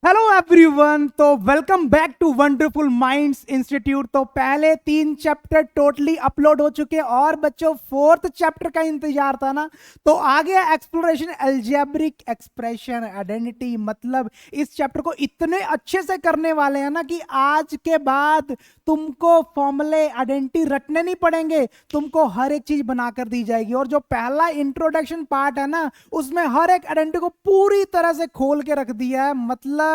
Hello everyone. तो welcome back to Wonderful Minds Institute. तो पहले 3 चैप्टर टोटली अपलोड हो चुके और बच्चों 4th चैप्टर का इंतजार था ना। तो आ गया एक्सप्लोरेशन अलजेब्रिक एक्सप्रेशन आइडेंटिटी। मतलब इस चैप्टर को इतने अच्छे से करने वाले हैं ना कि आज के बाद तुमको फॉर्मूले आइडेंटिटी रटने नहीं पड़ेंगे, तुमको हर एक चीज बनाकर दी जाएगी। और जो पहला इंट्रोडक्शन पार्ट है ना, उसमें हर एक आइडेंटिटी को पूरी तरह से खोल के रख दिया है। मतलब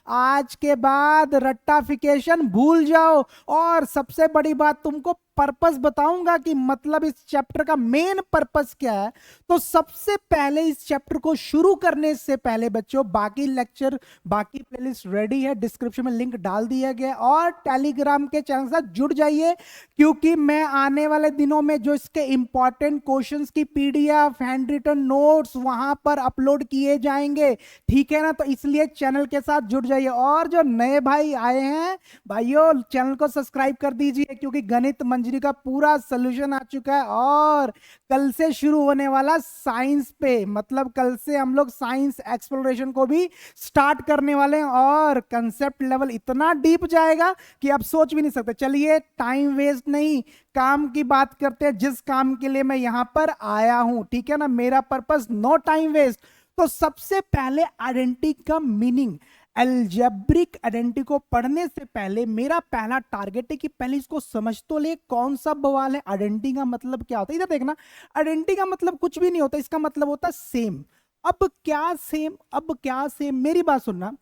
आज के बाद रट्टाफिकेशन भूल जाओ। और सबसे बड़ी बात, तुमको पर्पस बताऊंगा कि मतलब इस चैप्टर का मेन पर्पस क्या है। तो सबसे पहले इस चैप्टर को शुरू करने से पहले बच्चों, बाकी लेक्चर बाकी प्लेलिस्ट रेडी है, डिस्क्रिप्शन में लिंक डाल दिया गया। और टेलीग्राम के चैनल से जुड़ जाइए, क्योंकि मैं आने वाले दिनों में जो इसके इंपॉर्टेंट क्वेश्चंस की पीडीएफ हैंड रिटन नोट्स वहां पर अपलोड किए जाएंगे। ठीक है ना? तो इसलिए चैनल के साथ जुड़ जाइए। और जो नए भाई आए हैं, भाइयों चैनल को सब्सक्राइब कर दीजिए, क्योंकि गणित मंजरी का पूरा सोल्यूशन आ चुका है। और कल से शुरू होने वाला साइंस पे, मतलब कल से हम लोग साइंस एक्सप्लोरेशन को भी स्टार्ट करने वाले हैं। और कंसेप्ट लेवल इतना डीप जाएगा कि आप सोच भी नहीं सकते। चलिए टाइम वेस्ट नहीं, काम की बात करते हैं, जिस काम के लिए मैं यहां पर आया हूं। ठीक है ना? मेरा पर्पस नो टाइम वेस्ट। तो सबसे पहले आइडेंटिटी का मीनिंग, अलजेब्रिक आइडेंटिटी को पढ़ने से पहले मेरा पहला टारगेट है कि पहले इसको समझ तो ले कौन सा बवाल है। आइडेंटिटी का मतलब क्या होता है? इधर देखना, आइडेंटिटी का मतलब कुछ भी नहीं होता, इसका मतलब होता है सेम। अब क्या सेम? अब क्या सेम? मेरी बात सुनना।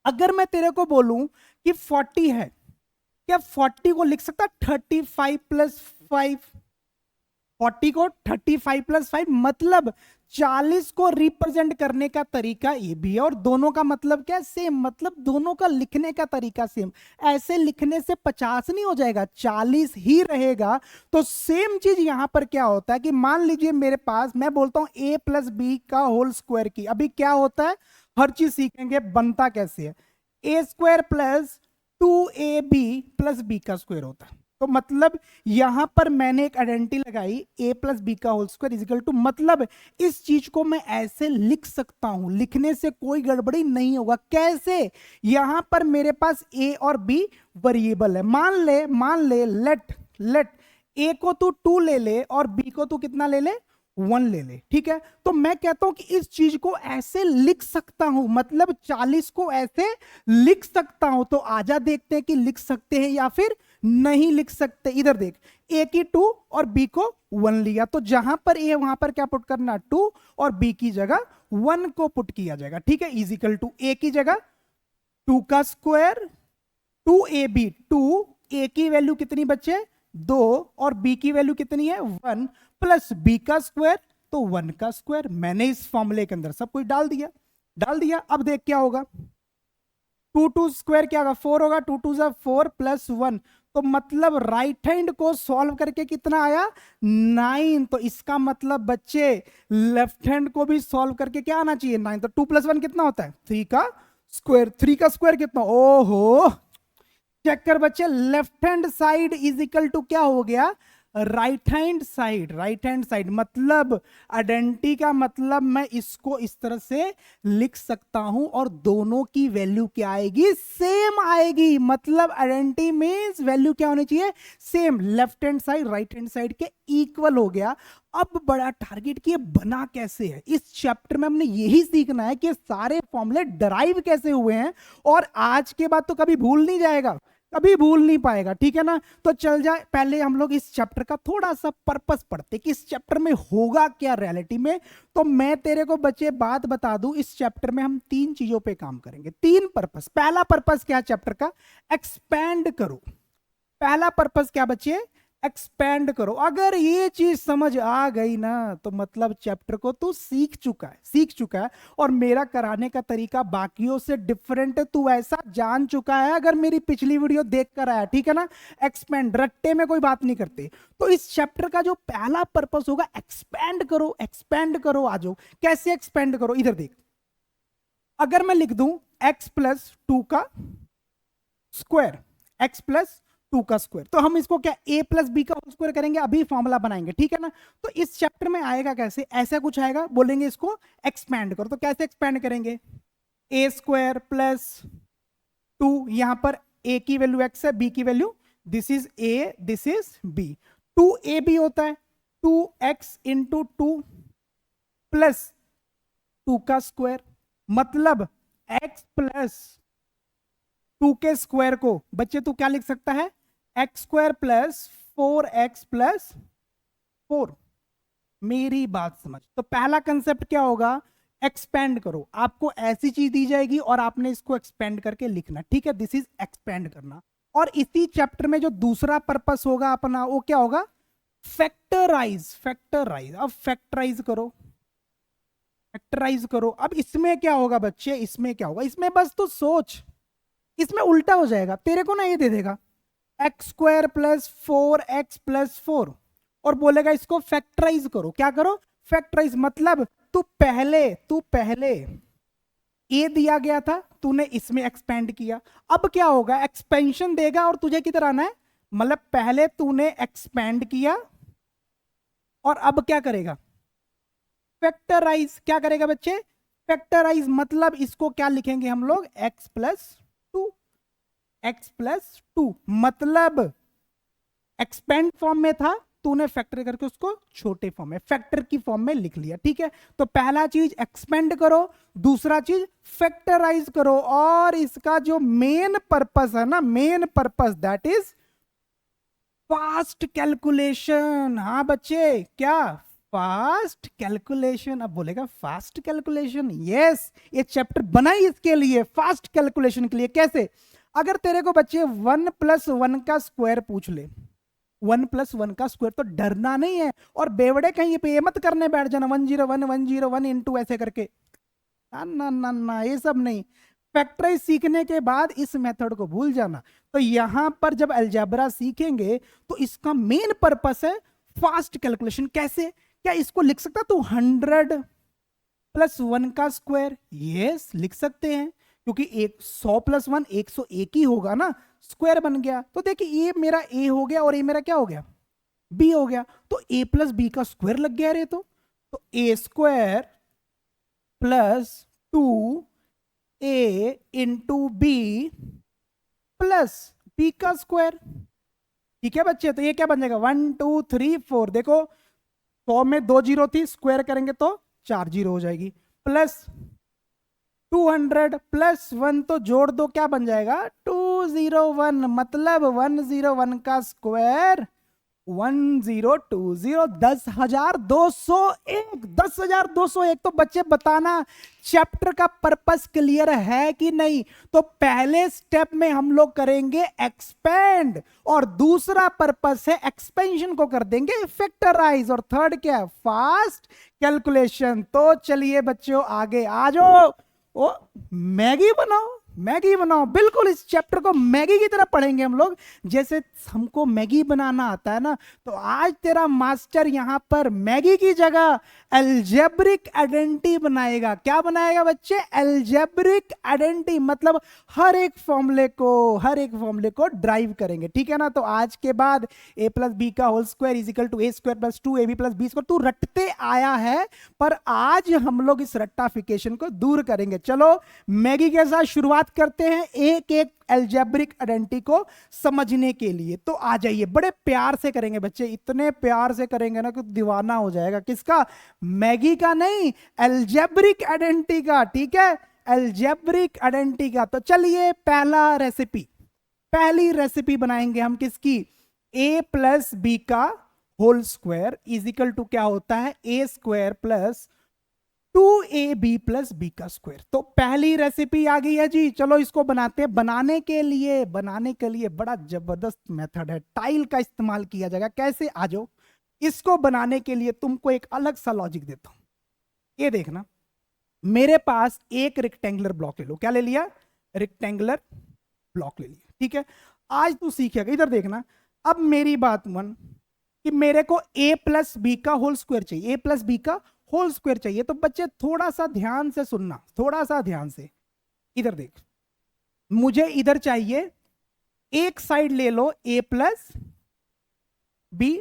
अगर मैं तेरे को बोलूं कि 40 है, क्या 40 को लिख सकता 35+5? 40 को 35+5 मतलब 40 को रिप्रेजेंट करने का तरीका ये भी है। और दोनों का मतलब क्या? सेम। मतलब दोनों का लिखने का तरीका सेम। ऐसे लिखने से 50 नहीं हो जाएगा, 40 ही रहेगा। तो सेम चीज यहां पर क्या होता है कि मान लीजिए मेरे पास, मैं बोलता हूं a+b का होल स्क्वायर की। अभी क्या होता है, हर चीज सीखेंगे बनता कैसे है। a² + 2ab+b का स्क्वायर होता है। तो मतलब यहां पर मैंने एक आइडेंटिटी लगाई, a+b का whole square is equal to, मतलब इस चीज को मैं ऐसे लिख सकता हूं, लिखने से कोई गड़बड़ी नहीं होगा। कैसे? यहां पर मेरे पास a और b वेरिएबल है। मान ले लेट a को तू 2 ले ले और b को तू कितना ले ले, 1 ले ले। ठीक है? तो मैं कहता हूं कि इस चीज को ऐसे लिख सकता हूं, मतलब 40 को ऐसे लिख सकता हूं। तो आजा देखते हैं कि लिख सकते हैं या फिर नहीं लिख सकते। इधर देख, ए की 2 और बी को 1 लिया, तो जहां पर ए वहां पर क्या पुट करना, 2, और बी की जगह 1 को पुट किया जाएगा। ठीक है? इजिकल टू ए की जगह 2 का स्क्वायर, 2ab, 2 ए की वैल्यू कितनी बच्चे, 2, और बी की वैल्यू कितनी है, 1, प्लस बी का स्क्वायर, तो 1 का स्क्वायर। मैंने इस फॉर्मूले के अंदर सब कुछ डाल दिया। अब देख क्या होगा, 2 स्क्वायर क्या होगा, 4 होगा, 2 2 4 +1। तो मतलब राइट हैंड को सॉल्व करके कितना आया, 9। तो इसका मतलब बच्चे लेफ्ट हैंड को भी सॉल्व करके क्या आना चाहिए, 9। तो 2 + 1 कितना होता है, 3 का स्क्वायर। 3 का स्क्वायर कितना, ओहो, चेक कर बच्चे, left hand side is equal to क्या हो गया, राइट हैंड साइड। मतलब आइडेंटिटी का मतलब मैं इसको इस तरह से लिख सकता हूं और दोनों की वैल्यू क्या आएगी, सेम आएगी। मतलब आइडेंटिटी मींस वैल्यू क्या होनी चाहिए, same. Left hand side right hand side के इक्वल हो गया। अब बड़ा टारगेट कि ये बना कैसे है। इस चैप्टर में हमने यही सीखना है कि सारे फॉर्मूले डराइव कैसे हुए हैं, और आज के बाद तो कभी भूल नहीं जाएगा, कभी भूल नहीं पाएगा। ठीक है ना? तो चल जाए, पहले हम लोग इस चैप्टर का थोड़ा सा पर्पस पढ़ते कि इस चैप्टर में होगा क्या रियलिटी में। तो मैं तेरे को बच्चे बात बता दूं, इस चैप्टर में हम 3 चीजों पे काम करेंगे, 3 पर्पस। पहला पर्पस क्या है चैप्टर का, एक्सपैंड करो। पहला पर्पस क्या बच्चे, एक्सपैंड करो। अगर ये चीज समझ आ गई ना, तो मतलब चैप्टर को तू सीख चुका है। और मेरा कराने का तरीका बाकियों से डिफरेंट है, तू ऐसा जान चुका है अगर मेरी पिछली वीडियो देख कर आया। ठीक है ना? एक्सपैंड, रट्टे में कोई बात नहीं करते। तो इस चैप्टर का जो पहला पर्पस होगा, एक्सपैंड करो, एक्सपैंड करो। आ जाओ, कैसे एक्सपैंड करो, इधर देख। अगर मैं लिख दूं x+2 का स्क्वायर, x+2 का स्क्वायर, तो हम इसको क्या a+b का होल स्क्वायर करेंगे, अभी फॉर्मूला बनाएंगे। ठीक है ना? तो इस चैप्टर में आएगा कैसे, ऐसा कुछ आएगा, बोलेंगे इसको एक्सपैंड करो। तो कैसे एक्सपैंड करेंगे, ए स्क्वायर प्लस 2, यहां पर ए की वैल्यू x है, बी की value, this is A, this is B, 2ab होता है 2x इंटू 2 प्लस 2 का स्क्वायर, मतलब x प्लस 2 के स्क्वायर को बच्चे तू क्या लिख सकता है, x square plus 4x plus 4। मेरी बात समझ, तो पहला कंसेप्ट क्या होगा, एक्सपेंड करो। आपको ऐसी चीज दी जाएगी और आपने इसको एक्सपेंड करके लिखना, ठीक है, दिस इज एक्सपेंड करना। और इसी चैप्टर में जो दूसरा पर्पस होगा अपना, वो क्या होगा, फैक्टराइज। फैक्टराइज, अब फैक्टराइज करो, फैक्टराइज करो। अब इसमें क्या होगा बच्चे, इसमें क्या होगा, इसमें बस तू सोच, इसमें उल्टा हो जाएगा, तेरे को ना ये दे देगा x square plus 4x plus 4 और बोलेगा इसको फैक्टराइज करो। क्या करो, फैक्टराइज, मतलब तू पहले ए दिया गया था, तूने इसमें एक्सपेंड किया, अब क्या होगा, एक्सपेंशन देगा और तुझे किधर आना है, मतलब पहले तूने एक्सपेंड किया और अब क्या करेगा, फैक्टराइज। क्या करेगा बच्चे, फैक्टराइज, मतलब इसको क्या लिखेंगे हम लोग, x प्लस 2, x प्लस 2, मतलब एक्सपेंड फॉर्म में था, तूने फैक्टर करके उसको छोटे फॉर्म में, फैक्टर की फॉर्म में लिख लिया, ठीक है। तो पहला चीज एक्सपेंड करो, दूसरा चीज फैक्टराइज करो, और इसका जो मेन पर्पस है ना, main purpose that is fast calculation. हाँ बच्चे, क्या, फास्ट कैलकुलेशन। अब बोलेगा फास्ट कैलकुलेशन, यस, ये चैप्टर बना ही इसके लिए, फास्ट कैलकुलेशन के लिए। कैसे, अगर तेरे को बच्चे 1 + 1 का स्क्वायर पूछ ले, 1 + 1 का स्क्वायर, तो डरना नहीं है और बेवड़े कहीं पे मत करने बैठ जाना 101 101 इंटू ऐसे करके, ना ना ना ना, ये सब नहीं। फैक्टराइज सीखने के बाद इस मेथड को भूल जाना। तो यहां पर जब अलजेब्रा सीखेंगे तो इसका मेन पर्पस है फास्ट कैलकुलेशन। कैसे, क्या इसको लिख सकता तू 100 + 1 का स्क्वायर, यस लिख सकते हैं, क्योंकि 100 + 1 101 ही होगा ना, स्क्वायर बन गया। तो देखिए ये मेरा ए हो गया और ये मेरा क्या हो गया, बी हो गया, तो a + b का स्क्वायर लग गया रे। तो a square plus 2a into B plus b का स्क्वायर, ठीक है बच्चे। तो ये क्या बन जाएगा, 1 2 3 4, देखो 100 में 2 जीरो थी, स्क्वायर करेंगे तो 4 जीरो हो जाएगी, प्लस 200 प्लस 1 तो जोड़ दो, क्या बन जाएगा 201, मतलब 101 का स्क्वायर 1020, 10,201, 10,201। तो बच्चे बताना चैप्टर का पर्पस क्लियर है कि नहीं। तो पहले स्टेप में हम लोग करेंगे एक्सपेंड और दूसरा पर्पस है एक्सपेंशन को कर देंगे फैक्टराइज, और थर्ड क्या है, फास्ट कैलकुलेशन। तो चलिए बच्चों आगे आ जाओ, ओ मैगी बनाओ, मैगी बनाओ, बिल्कुल इस चैप्टर को मैगी की तरह पढ़ेंगे हम लोग, जैसे हमको मैगी बनाना आता है ना। तो आज तेरा मास्टर यहां पर मैगी की जगह अलजेब्रिक आइडेंटिटी बनाएगा। क्या बनाएगा बच्चे, अलजेब्रिक आइडेंटिटी, मतलब हर एक फॉर्मूले को ड्राइव करेंगे, ठीक है ना। तो आज के बाद a + b का whole square is equal to a square plus 2ab + b square, तू रटते आया है, पर आज हम लोग इस रट्टाफिकेशन को दूर करेंगे। चलो मैगी के साथ शुरुआत करते हैं एक एक अलजेब्रिक आइडेंटिटी को समझने के लिए। तो आ जाइए, बड़े प्यार से करेंगे बच्चे, इतने प्यार से करेंगे ना कि दीवाना हो जाएगा। किसका, मैगी का नहीं, अलजेब्रिक आइडेंटिटी का, ठीक है, अलजेब्रिक आइडेंटिटी का। तो चलिए पहली रेसिपी बनाएंगे हम किसकी, a + b का होल स्क्वायर इजिकल टू क्या होता है, a square plus 2ab + b का स्क्वायर। तो पहली रेसिपी आ गई है जी, चलो इसको बनाते हैं। बनाने के लिए बड़ा जबरदस्त मेथड है, टाइल का इस्तेमाल किया जाएगा। कैसे, आ जाओ, इसको बनाने के लिए तुमको एक अलग सा लॉजिक देता हूं। ये देखना, मेरे पास एक रेक्टेंगुलर ब्लॉक ले लो, क्या ले लिया, रेक्टेंगुलर ब्लॉक ले लिया, ठीक है। आज तू सीखेगा, इधर देखना। अब मेरी बात मन कि मेरे को a + b का होल स्क्वायर चाहिए, a + b का होल स्क्वायर चाहिए। तो बच्चे थोड़ा सा ध्यान से सुनना, थोड़ा सा ध्यान से, इधर देख, मुझे इधर चाहिए, एक साइड ले लो a + b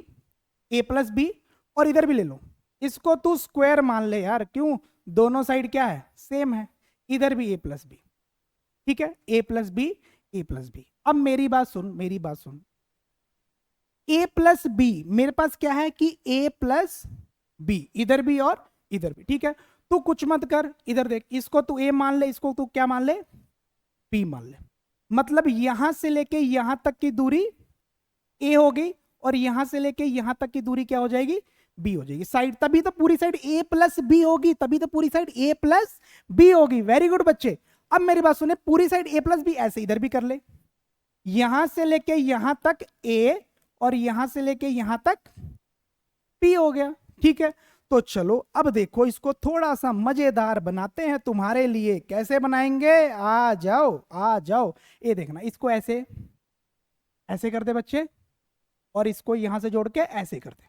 और इधर भी ले लो, इसको तू स्क्वायर मान ले यार, क्यों, दोनों साइड क्या है, सेम है। इधर भी a प्लस बी, ठीक है, a plus B, a plus B. अब मेरी बात सुन, मेरी बात सुन, a प्लस बी मेरे पास क्या है कि a प्लस बी, इधर भी और इधर भी, ठीक है। तू कुछ मत कर, इधर देख, इसको तू a मान ले, इसको तू क्या मान ले, b मान ले। मतलब यहां से लेके यहां तक की दूरी a हो गई और यहां से लेके यहां तक की दूरी क्या हो जाएगी, b हो जाएगी। साइड तभी तो पूरी साइड a प्लस बी होगी, तभी तो पूरी साइड a प्लस बी होगी। वेरी गुड बच्चे। अब मेरी बात सुने, पूरी साइड a प्लस बी ऐसे इधर भी कर ले, यहां से लेके यहां तक a और यहां से लेके यहां तक p हो गया, ठीक है। तो चलो अब देखो, इसको थोड़ा सा मजेदार बनाते हैं तुम्हारे लिए। कैसे बनाएंगे, आ जाओ आ जाओ। ये देखना, इसको ऐसे ऐसे कर दे बच्चे, और इसको यहां से जोड़ के ऐसे कर दे,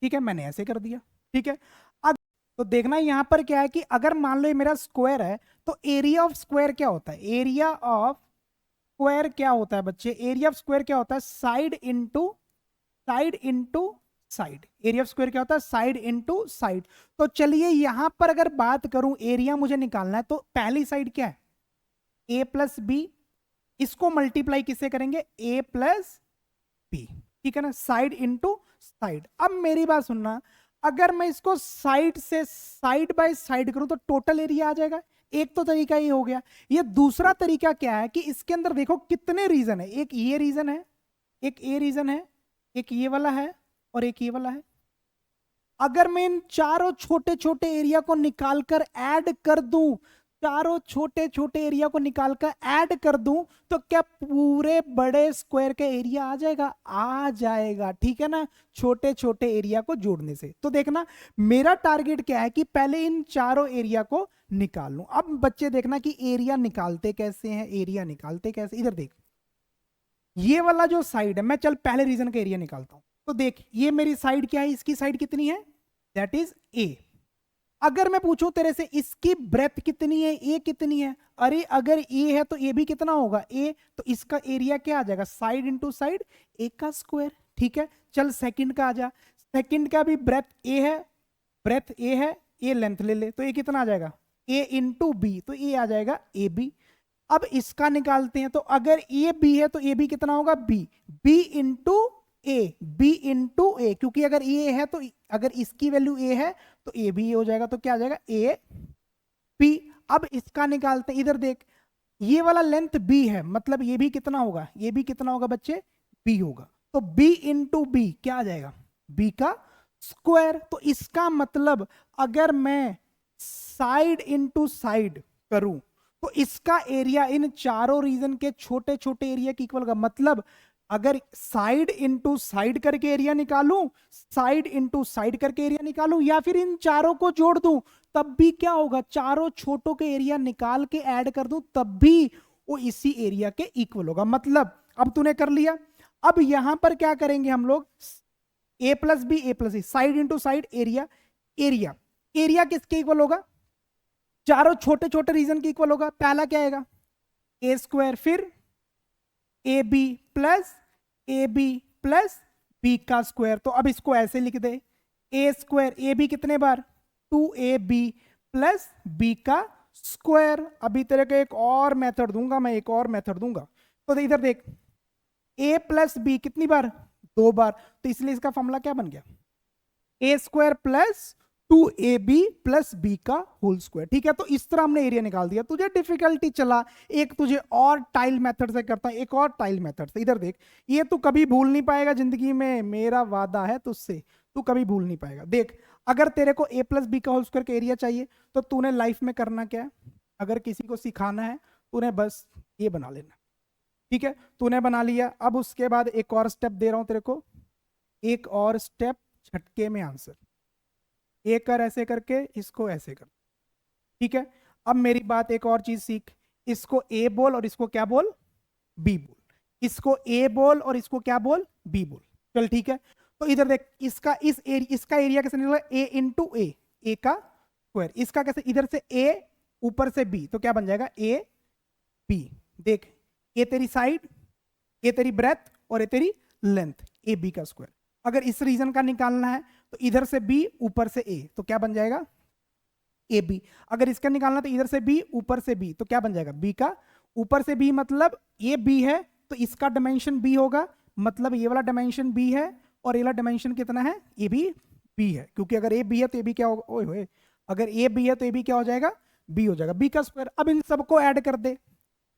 ठीक है, मैंने ऐसे कर दिया, ठीक है। अब तो देखना यहां पर क्या है कि अगर मान लो ये मेरा स्क्वायर है, तो एरिया ऑफ स्क्वायर क्या होता है, एरिया ऑफ स्क्वायर क्या होता है बच्चे, एरिया ऑफ स्क्वायर क्या होता है, side into side into side. Area of square क्या होता है, साइड इंटू साइड। तो चलिए यहां पर अगर बात करूं, एरिया मुझे निकालना है, तो पहली साइड क्या है, ए प्लस बी, इसको मल्टीप्लाई किससे करेंगे, ए प्लस बी, ठीक है ना, साइड इंटू साइड। अब मेरी बात सुनना, अगर मैं इसको साइड से साइड बाय साइड करूं तो टोटल एरिया आ जाएगा। एक तो तरीका ये हो गया। ये दूसरा तरीका क्या है कि इसके अंदर देखो कितने रीजन है, एक ये रीजन है, एक ये रीजन है, एक ये वाला है और एक ये वाला है। अगर मैं इन चारों छोटे छोटे एरिया को निकालकर ऐड कर दूं, चारों छोटे छोटे एरिया को निकालकर ऐड कर दूं, तो क्या पूरे बड़े स्क्वायर का एरिया आ जाएगा, आ जाएगा, ठीक है ना, छोटे छोटे एरिया को जोड़ने से। तो देखना मेरा टारगेट क्या है कि पहले इन चारों एरिया को निकाल लूं। अब बच्चे देखना कि एरिया निकालते कैसे हैं, एरिया निकालते कैसे, इधर देख, ये वाला जो साइड है, मैं चल पहले रीजन का एरिया निकालता हूं। तो देख, ये मेरी साइड क्या है, इसकी साइड कितनी है, दैट इज ए। अगर मैं पूछूं तेरे से इसकी ब्रेथ कितनी है, ए कितनी है, अरे अगर ए है तो ए भी कितना होगा, ए, तो इसका एरिया क्या आ जाएगा, साइड इंटू साइड, ए का स्क्वायर, ठीक है। चल सेकंड का आ जा, सेकंड का भी ब्रेथ ए है, ब्रेथ ए है, ए लेंथ ले ले, तो ए कितना आ जाएगा, ए इंटू बी, तो ए आ जाएगा ए बी। अब इसका निकालते हैं, तो अगर ए बी है तो ए बी कितना होगा, बी, बी इंटू ए, बी इंटू ए, क्योंकि अगर ए है तो अगर इसकी वैल्यू ए है तो ए भी हो जाएगा, तो क्या आ जाएगा, ए बी। अब इसका निकालते हैं, इधर देख, ये वाला लेंथ बी है, मतलब ये भी कितना होगा, ये भी कितना होगा बच्चे, बी होगा। तो बी इंटू बी क्या आ जाएगा, बी का स्क्वायर। तो इसका मतलब अगर मैं साइड इंटू साइड करूं तो इसका एरिया इन चारों रीजन के छोटे छोटे एरिया की इक्वल होगा। मतलब अगर साइड इंटू साइड करके एरिया निकालूं, साइड इंटू साइड करके एरिया निकालूं, या फिर इन चारों को जोड़ दूं, तब भी क्या होगा, चारों छोटों के एरिया निकाल के ऐड कर दूं, तब भी वो इसी एरिया के इक्वल होगा। मतलब अब तूने कर लिया। अब यहां पर क्या करेंगे हम लोग, a plus b, a plus c, side into side area, area area किसके इक्वल होगा, चारों छोटे छोटे रीजन के इक्वल होगा। पहला क्या आएगा, ए स्क्वायर, फिर ए बी प्लस बी का स्क्वायर। तो अब इसको ऐसे लिख दे, ए स्क्वायर, ए बी कितने बार, 2ab प्लस बी का स्क्वायर। अभी तेरे को एक और मेथड दूंगा मैं, एक और मेथड दूंगा। तो इधर देख, a प्लस बी कितनी बार, 2 बार, तो इसलिए इसका फॉर्मूला क्या बन गया, a square plus 2ab plus B का होल स्क्वायर, ठीक है। तो इस तरह हमने एरिया निकाल दिया। तुझे डिफिकल्टी चला, एक तुझे और टाइल मेथड से करता है, एक और टाइल मेथड से। इधर देख, ये तू कभी भूल नहीं पाएगा जिंदगी में, मेरा वादा है तुझसे, तू कभी भूल नहीं पाएगा। देख, अगर तेरे को a प्लस बी का होल स्क्वायर का एरिया चाहिए तो तूने लाइफ में करना क्या है, अगर किसी को सिखाना है तूने बस ये बना लेना, ठीक है। तूने बना लिया। अब उसके बाद एक और स्टेप दे रहा हूं तेरे को, एक और स्टेप, झटके में आंसर, ए कर ऐसे करके, इसको ऐसे कर, ठीक है। अब मेरी बात, एक और चीज सीख, इसको ए बोल और इसको क्या बोल, बी बोल, इसको ए बोल और इसको क्या बोल, बी बोल, चल ठीक है। तो इधर देख, इसका एरिया कैसे निकला, ए इंटू ए का स्क्वायर, इसका कैसे, इधर से ए ऊपर से बी, तो क्या बन जाएगा, ए बी। देख, ए तेरी साइड, ए तेरी ब्रेथ और ए तेरी लेंथ, ए बी का स्क्वायर। अगर इस रीजन का निकालना है तो इधर से बी ऊपर से ए, तो क्या बन जाएगा, ए बी। अगर इसका निकालना तो इधर से बी ऊपर से बी, तो क्या बन जाएगा बी का ऊपर से बी, मतलब ये बी है तो इसका डायमेंशन बी होगा, मतलब ये वाला डायमेंशन बी है और ये वाला डायमेंशन कितना है, ए बी बी है, क्योंकि अगर ए बी है तो ए बी क्या होगा, ओए होए, अगर ए बी है तो ए बी क्या हो जाएगा, बी हो जाएगा, बी का स्क्वायर। अब इन सबको ऐड कर दे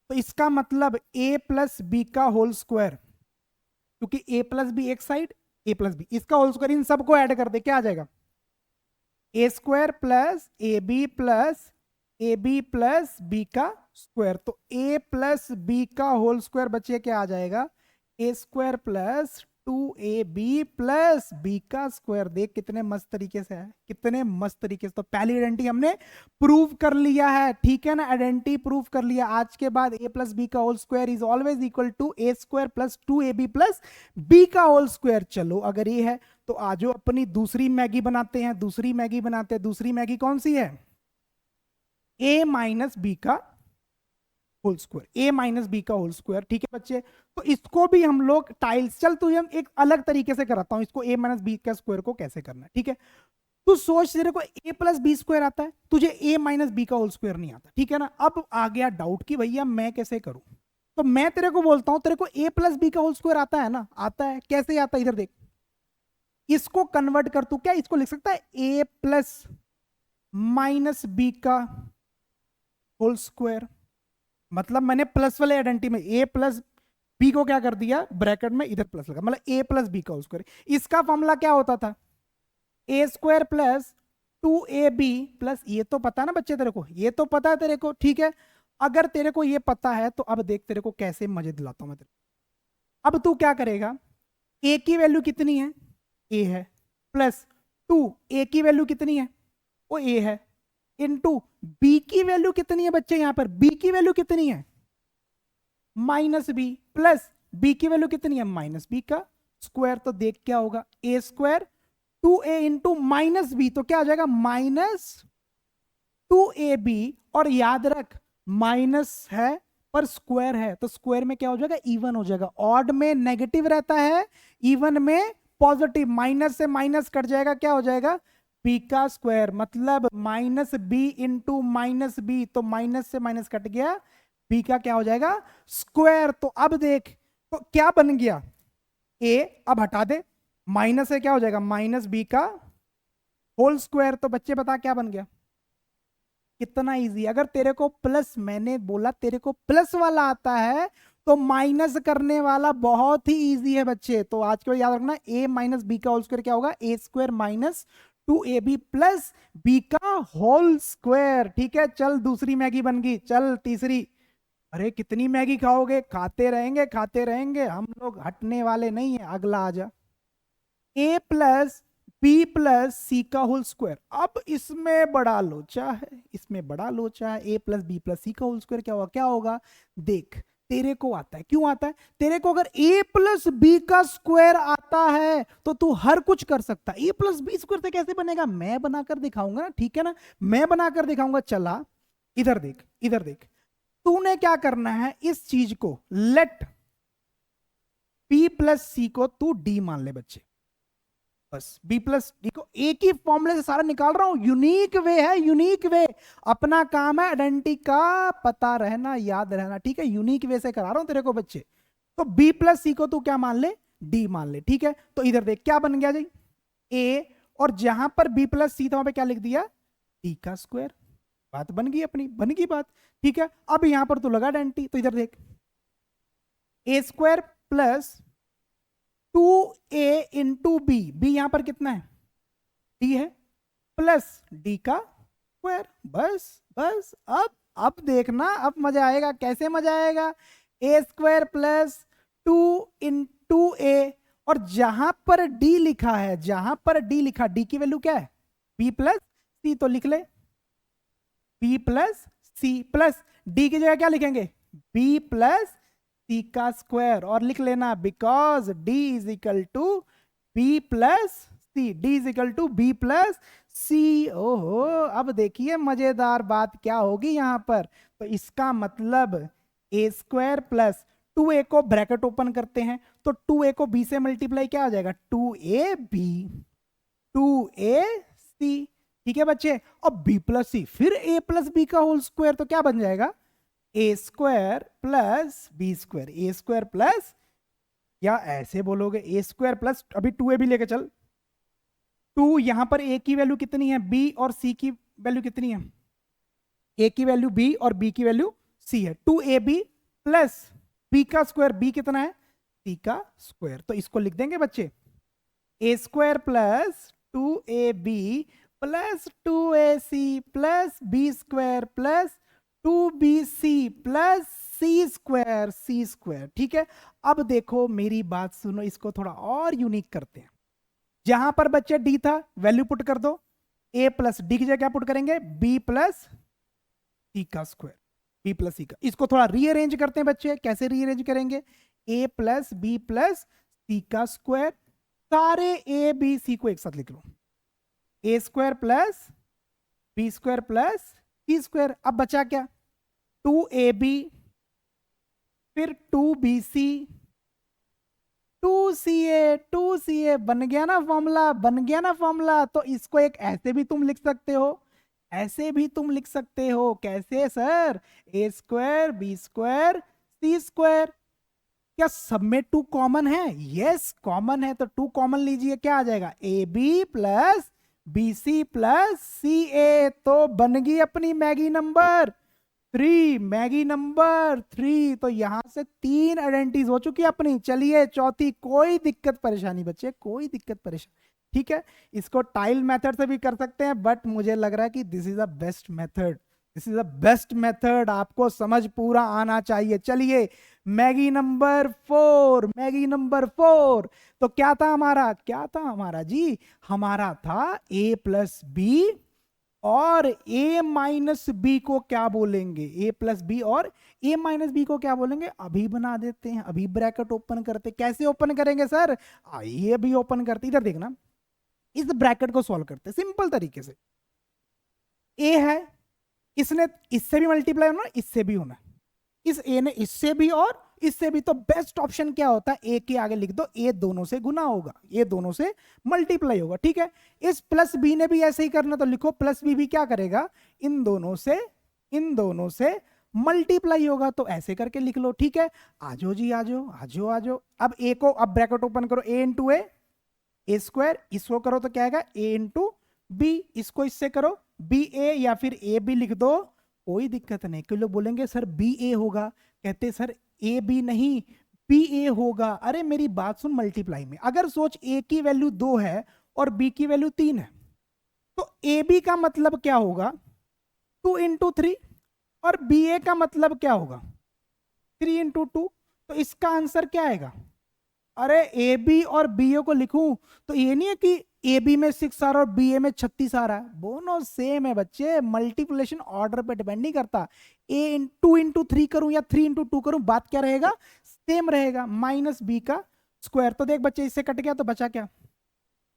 तो इसका मतलब ए प्लस बी का होल स्क्वायर, क्योंकि ए प्लस बी एक साइड, ए प्लस बी, इसका होल स्क्वायर, इन सबको ऐड कर दे क्या आ जाएगा, a square plus A B plus B का स्क्वायर। तो ए प्लस बी का होल स्क्वायर बच्चे क्या आ जाएगा, a square plus 2ab plus B का स्क्वायर। देख कितने मस्त तरीके से है, कितने मस्त तरीके से। तो पहली आइडेंटिटी हमने प्रूव कर लिया है, ठीक है ना, आइडेंटिटी प्रूव कर लिया। आज के बाद ए प्लस बी का whole square is always equal to A square plus 2ab plus B का होल स्क्वायर। चलो अगर ये है तो आजो अपनी दूसरी मैगी बनाते हैं, दूसरी मैगी बनाते हैं। दूसरी मैगी कौन सी है, ए माइनस बी का होल स्क्वायर, ए माइनस बी का होल स्क्वायर, ठीक है बच्चे। तो इसको भी हम लोग टाइल्स, चल तो हम एक अलग तरीके से कराता हूं इसको, ए माइनस बी का स्क्वायर को कैसे करना है, ठीक है। तू सोच, तेरे को ए प्लस बी स्क्वायर आता है, तुझे ए माइनस बी का होल स्क्वायर नहीं आता, ठीक है ना। अब आ गया डाउट कि भैया मैं कैसे करूं, तो मैं तेरे को बोलता हूं, तेरे को ए प्लस बी का होल स्क्वायर आता है ना, आता है, कैसे आता है, इधर देख, इसको कन्वर्ट कर, तू क्या इसको लिख सकता है, ए प्लस माइनस बी का होल स्क्वायर। मतलब मैंने प्लस वाले आइडेंटिटी में ए प्लस बी को क्या कर दिया, ब्रैकेट में इधर प्लस लगा, मतलब ए प्लस बी का होल स्क्वायर। इसका फॉर्मूला क्या होता था, ए स्क्वायर प्लस 2ab प्लस, ये तो पता ना बच्चे तेरे को, ये तो पता है तेरे को, ठीक है। अगर तेरे को ये पता है तो अब देख तेरे को कैसे मजे दिलाता हूं मैं तेरे को। अब तू क्या करेगा, ए की वैल्यू कितनी है, ए है, प्लस 2, ए की वैल्यू कितनी है, वो ए है, इनटू बी की वैल्यू कितनी है बच्चे, यहां पर बी की वैल्यू कितनी है, माइनस बी, प्लस बी की वैल्यू कितनी है, माइनस बी का स्क्वायर। तो देख क्या होगा, a square 2a into minus B, तो क्या आ जाएगा, माइनस 2ab। और याद रख माइनस है पर स्क्वायर है, तो स्क्वायर में क्या हो जाएगा, इवन हो जाएगा। ऑड में नेगेटिव रहता है, इवन में पॉजिटिव, माइनस से माइनस कट जाएगा, क्या हो जाएगा, बी का स्क्वायर, मतलब minus B into minus B, तो माइनस से माइनस कट गया, बी का क्या हो जाएगा, स्क्वायर। तो अब देख तो क्या बन गया, ए अब हटा दे, माइनस से क्या हो जाएगा, माइनस बी का होल स्क्वायर। तो बच्चे बता क्या बन गया, कितना इजी। अगर तेरे को प्लस, मैंने बोला तेरे को प्लस वाला आता है तो माइनस करने वाला बहुत ही इजी है बच्चे। तो आज के बाद याद रखना, ए माइनस बी का होल स्क्वायर क्या होगा, a square minus 2ab plus B का होल स्क्वायर, ठीक है। चल दूसरी मैगी बन गई, चल तीसरी। अरे कितनी मैगी खाओगे, खाते रहेंगे हम लोग, हटने वाले नहीं है। अगला आजा, ए प्लस बी प्लस सी का होल स्क्वायर। अब इसमें बड़ा लोचा है, इसमें बड़ा लोचा है। ए प्लस बी प्लस सी का होल स्क्वायर क्या होगा, क्या होगा, देख तेरे को आता है, क्यों आता है तेरे को, अगर ए प्लस बी का स्क्वायर आता है तो तू हर कुछ कर सकता है। ए प्लस बी स्क्वायर से कैसे बनेगा, मैं बनाकर दिखाऊंगा ना, ठीक है ना, मैं बनाकर दिखाऊंगा। चला इधर देख, इधर देख, तूने क्या करना है, इस चीज को लेट बी प्लस सी को तू डी मान ले बच्चे, बस बी प्लस डी को एक ही फॉर्मूले से सारा निकाल रहा हूं। यूनिक वे है, यूनिक वे, अपना काम है आइडेंटिटी का पता रहना, याद रहना, ठीक है। यूनिक वे से करा रहा हूं तेरे को बच्चे। तो बी प्लस सी को तू क्या मान ले, डी मान ले, ठीक है। तो इधर देख क्या बन गया जी, ए, और जहां पर बी प्लस सी था वहां पे क्या लिख दिया, डी का स्क्वायर। बात बन गई अपनी, बन गई बात, ठीक है। अब यहां पर तू लगा आइडेंटिटी, तो इधर देख, a square plus 2a into b, b यहां पर कितना है, डी है, प्लस डी का स्क्वायर। बस बस, अब देखना, अब मजा आएगा। कैसे मजा आएगा, ए स्क्वायर प्लस 2 इंटू ए, और जहां पर डी लिखा है, जहां पर डी लिखा, डी की वैल्यू क्या है, बी प्लस सी, तो लिख ले बी प्लस सी, प्लस डी की जगह क्या लिखेंगे, बी प्लस सी का स्क्वायर। और लिख लेना because d is equal to b plus c, d is equal to b plus c. ओहो, अब देखिए मजेदार बात क्या होगी यहां पर। तो इसका मतलब ए स्क्वायर प्लस 2a को ब्रैकेट ओपन करते हैं, तो 2a को b से मल्टीप्लाई क्या आ जाएगा, 2ab 2ac, ठीक है बच्चे। अब b प्लस सी, फिर a प्लस बी का होल स्क्वायर, तो क्या बन जाएगा a square plus B square, A square plus, या ऐसे बोलोगे ए स्क्वायर प्लस, अभी 2ab लेके चल, 2 यहां पर a की वैल्यू कितनी है, b और c की वैल्यू कितनी है, a की वैल्यू b और b की वैल्यू c है, 2ab प्लस b का स्क्वायर, b कितना है c का स्क्वायर, तो इसको लिख देंगे बच्चे a square plus 2ab plus 2ac प्लस b square plus 2bc plus सी स्क्वायर। ठीक है, अब देखो मेरी बात सुनो, इसको थोड़ा और यूनिक करते हैं। जहां पर बच्चे d था वैल्यू पुट कर दो, a प्लस डी की जगह क्या पुट करेंगे, b प्लस सी का स्क्वायर, b प्लस सी का। इसको थोड़ा रीअरेंज करते हैं बच्चे, कैसे रीअरेंज करेंगे, a plus b plus c का स्क्वायर, सारे a b c को एक साथ लिख लो, a square plus B square plus C square. अब बचा क्या, 2ab फिर 2bc 2ca बन गया ना फॉर्मूला, बन गया ना फॉर्मूला। तो इसको एक ऐसे भी तुम लिख सकते हो, ऐसे भी तुम लिख सकते हो, कैसे sir, a square B square C square. क्या सब में 2 कॉमन है, यस कॉमन है, तो 2 कॉमन लीजिए, क्या आ जाएगा a B plus b c plus c a, तो बन गई अपनी मैगी नंबर 3, मैगी नंबर 3। तो यहां से 3 आइडेंटिटीज हो चुकी है अपनी। चलिए चौथी, कोई दिक्कत परेशानी बच्चे, कोई दिक्कत परेशानी, ठीक है। इसको टाइल मेथड से भी कर सकते हैं, बट मुझे लग रहा है कि this is the best method, this is the best method, आपको समझ पूरा आना चाहिए। चलिए मैगी नंबर 4, मैगी नंबर 4, तो क्या था हमारा, क्या था हमारा जी, हमारा था a प्लस बी और a माइनस बी को क्या बोलेंगे, a प्लस बी और a माइनस बी को क्या बोलेंगे, अभी बना देते हैं, अभी ब्रैकेट ओपन करते। कैसे ओपन करेंगे सर, आइए अभी ओपन करते, इधर देखना, इस ब्रैकेट को सॉल्व करते सिंपल तरीके से। a है, इसने इससे भी मल्टीप्लाई होना, इससे भी होना, इस a ने इससे भी और इससे भी, तो बेस्ट ऑप्शन क्या होता है, a के आगे लिख दो, a दोनों से गुना होगा, a दोनों से मल्टीप्लाई होगा। ठीक है, इस प्लस b ने भी ऐसे ही करना, तो लिखो प्लस b भी क्या करेगा, इन दोनों से मल्टीप्लाई होगा, तो ऐसे करके लिख लो। ठीक है, आजो जी आजो आजो आजो। अब a को, अब ब्रैकेट ओपन करो, a इंटू ए स्क्वायर, इसको करो तो क्या आएगा a इंटू बी, इसको इससे करो बी ए या फिर ए बी लिख दो, कोई दिक्कत नहीं। कई लोग बोलेंगे सर बी ए होगा, कहते सर ए बी नहीं बी ए होगा। अरे मेरी बात सुन, मल्टीप्लाई में अगर सोच a की वैल्यू 2 है और b की वैल्यू 3 है, तो ए बी का मतलब क्या होगा 2 इंटू 3, और बी ए का मतलब क्या होगा 3 इंटू 2, तो इसका आंसर क्या आएगा। अरे ए बी और बी ए को लिखूं तो ये नहीं है कि ए बी में 6 आ रहा और बी ए में 36 आ रहा है, दोनों सेम है बच्चे, मल्टीप्लिकेशन ऑर्डर पे डिपेंड नहीं करता। ए 2 इंटू 3 करूं या 3 इंटू 2 करूं, बात क्या रहेगा, सेम रहेगा, माइनस बी का स्क्वायर। तो देख बच्चे, इससे कट गया तो बचा क्या,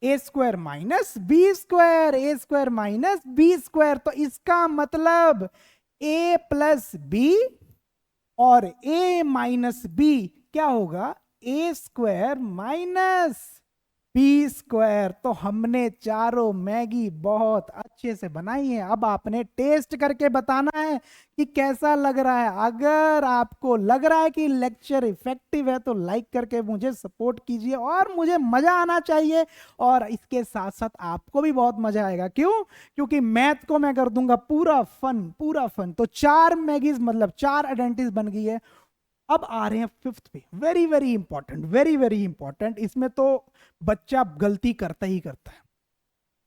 ए square minus b square, A square minus b square. तो इसका मतलब ए प्लस बी और ए माइनस बी क्या होगा, a square minus b square. तो हमने चारों मैगी बहुत अच्छे से बनाई है, अब आपने टेस्ट करके बताना है कि कैसा लग रहा है। अगर आपको लग रहा है कि लेक्चर इफेक्टिव है तो लाइक करके मुझे सपोर्ट कीजिए, और मुझे मजा आना चाहिए, और इसके साथ साथ आपको भी बहुत मजा आएगा। क्यों, क्योंकि मैथ को मैं कर दूंगा पूरा फन, पूरा फन। तो 4 मैगीज मतलब 4 आइडेंटिटीज बन गई है। अब आ रहे हैं 5th पे, very very important, very very important. इसमें तो बच्चा गलती करता ही करता है,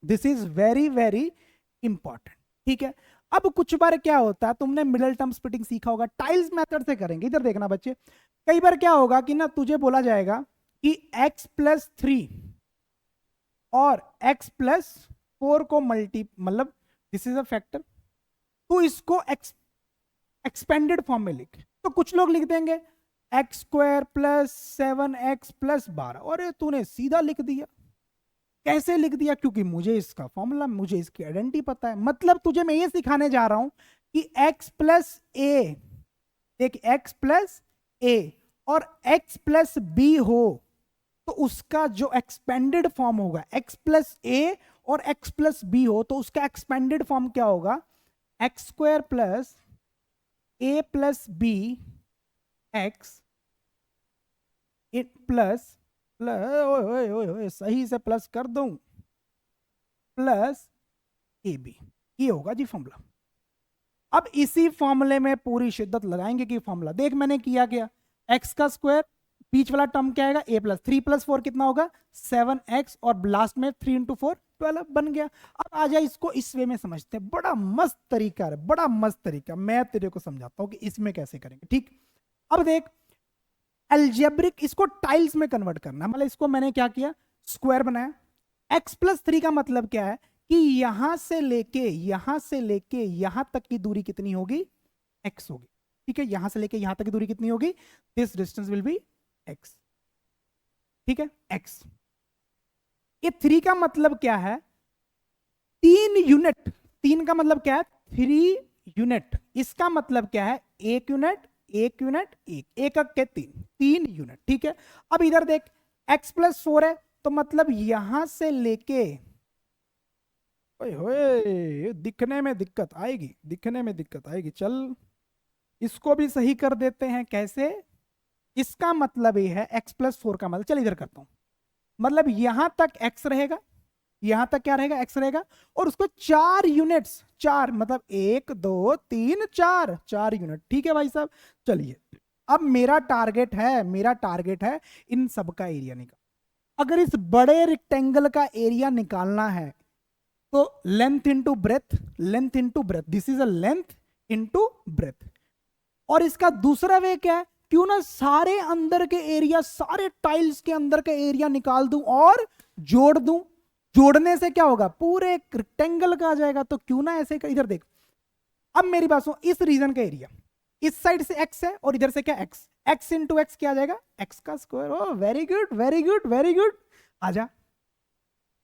this is very very important. ठीक है, अब कुछ बार क्या होता है, तुमने मिडिल टर्म स्प्लिटिंग सीखा होगा, टाइल्स मेथड से करेंगे। इधर देखना बच्चे, कई बार क्या होगा कि ना तुझे बोला जाएगा कि x प्लस 3 और x प्लस 4 को मतलब दिस इज अ फैक्टर, तो इसको एक्सपेंडेड फॉर्म में लिख। तो कुछ लोग लिख देंगे x square plus 7x plus 12, और तूने सीधा लिख दिया। कैसे लिख दिया, क्योंकि मुझे इसका फॉर्मूला, मुझे इसकी आइडेंटिटी पता है। मतलब तुझे मैं ये सिखाने जा रहा हूं कि x प्लस ए, एक x प्लस ए और x प्लस बी हो, तो उसका जो एक्सपेंडेड फॉर्म होगा x प्लस ए और x प्लस बी हो तो उसका एक्सपेंडेड फॉर्म क्या होगा, x square plus a plus b x plus plus सही से प्लस कर दूं प्लस ए बी, ये होगा जी फॉर्मूला। अब इसी फॉर्मूले में पूरी शिद्दत लगाएंगे कि फॉर्मूला देख मैंने किया क्या, एक्स का स्क्वायर बीच वाला टर्म क्या आएगा ए प्लस 3 प्लस 4 कितना होगा 7x और लास्ट में 3 इंटू 4 12 बन गया। अब आ जाए इसको इस वे में समझते हैं, बड़ा मस्त तरीका है, बड़ा मस्त तरीका, मैं तेरे को समझाता हूं कि इसमें कैसे करेंगे। ठीक, अब देख अलजेब्रिक इसको टाइल्स में कन्वर्ट करना, मतलब इसको मैंने क्या किया स्क्वायर बनाया। x प्लस 3 का मतलब क्या है कि यहां से लेके यहां तक की दूरी कितनी होगी x होगी। ठीक है, यहां से लेके यहां तक की दूरी कितनी होगी, this distance will be x। ठीक है, x। ये 3 का मतलब क्या है, 3 यूनिट, 3 का मतलब क्या है 3 यूनिट, इसका मतलब क्या है 1 यूनिट 1 यूनिट 1 1 के 3 यूनिट। ठीक है, अब इधर देख x प्लस 4 है तो मतलब यहां से लेके दिखने में दिक्कत आएगी, दिखने में दिक्कत आएगी, चल इसको भी सही कर देते हैं। कैसे, इसका मतलब ये है x प्लस 4 का मतलब, चल इधर करता हूं, मतलब यहां तक x रहेगा, यहां तक क्या रहेगा x रहेगा, और उसको 4 यूनिट्स, 4 मतलब 1 2 3 4 4 यूनिट। ठीक है भाई साहब, चलिए अब मेरा टारगेट है इन सब का एरिया निकाल। अगर इस बड़े रेक्टेंगल का एरिया निकालना है तो length into breadth, length into breadth, this is a length into breadth. और इसका दूसरा वे क्या है, क्यों ना सारे अंदर के एरिया, सारे टाइल्स के अंदर का एरिया निकाल दूं और जोड़ दूं, जोड़ने से क्या होगा पूरे रेक्टेंगल का आ जाएगा। तो क्यों ना ऐसे, इधर देख, अब मेरी बात सुनो, इस रीजन का एरिया इस साइड से x है और इधर से क्या x, x इंटू एक्स क्या आ जाएगा x का square. Oh very good very good very good, आजा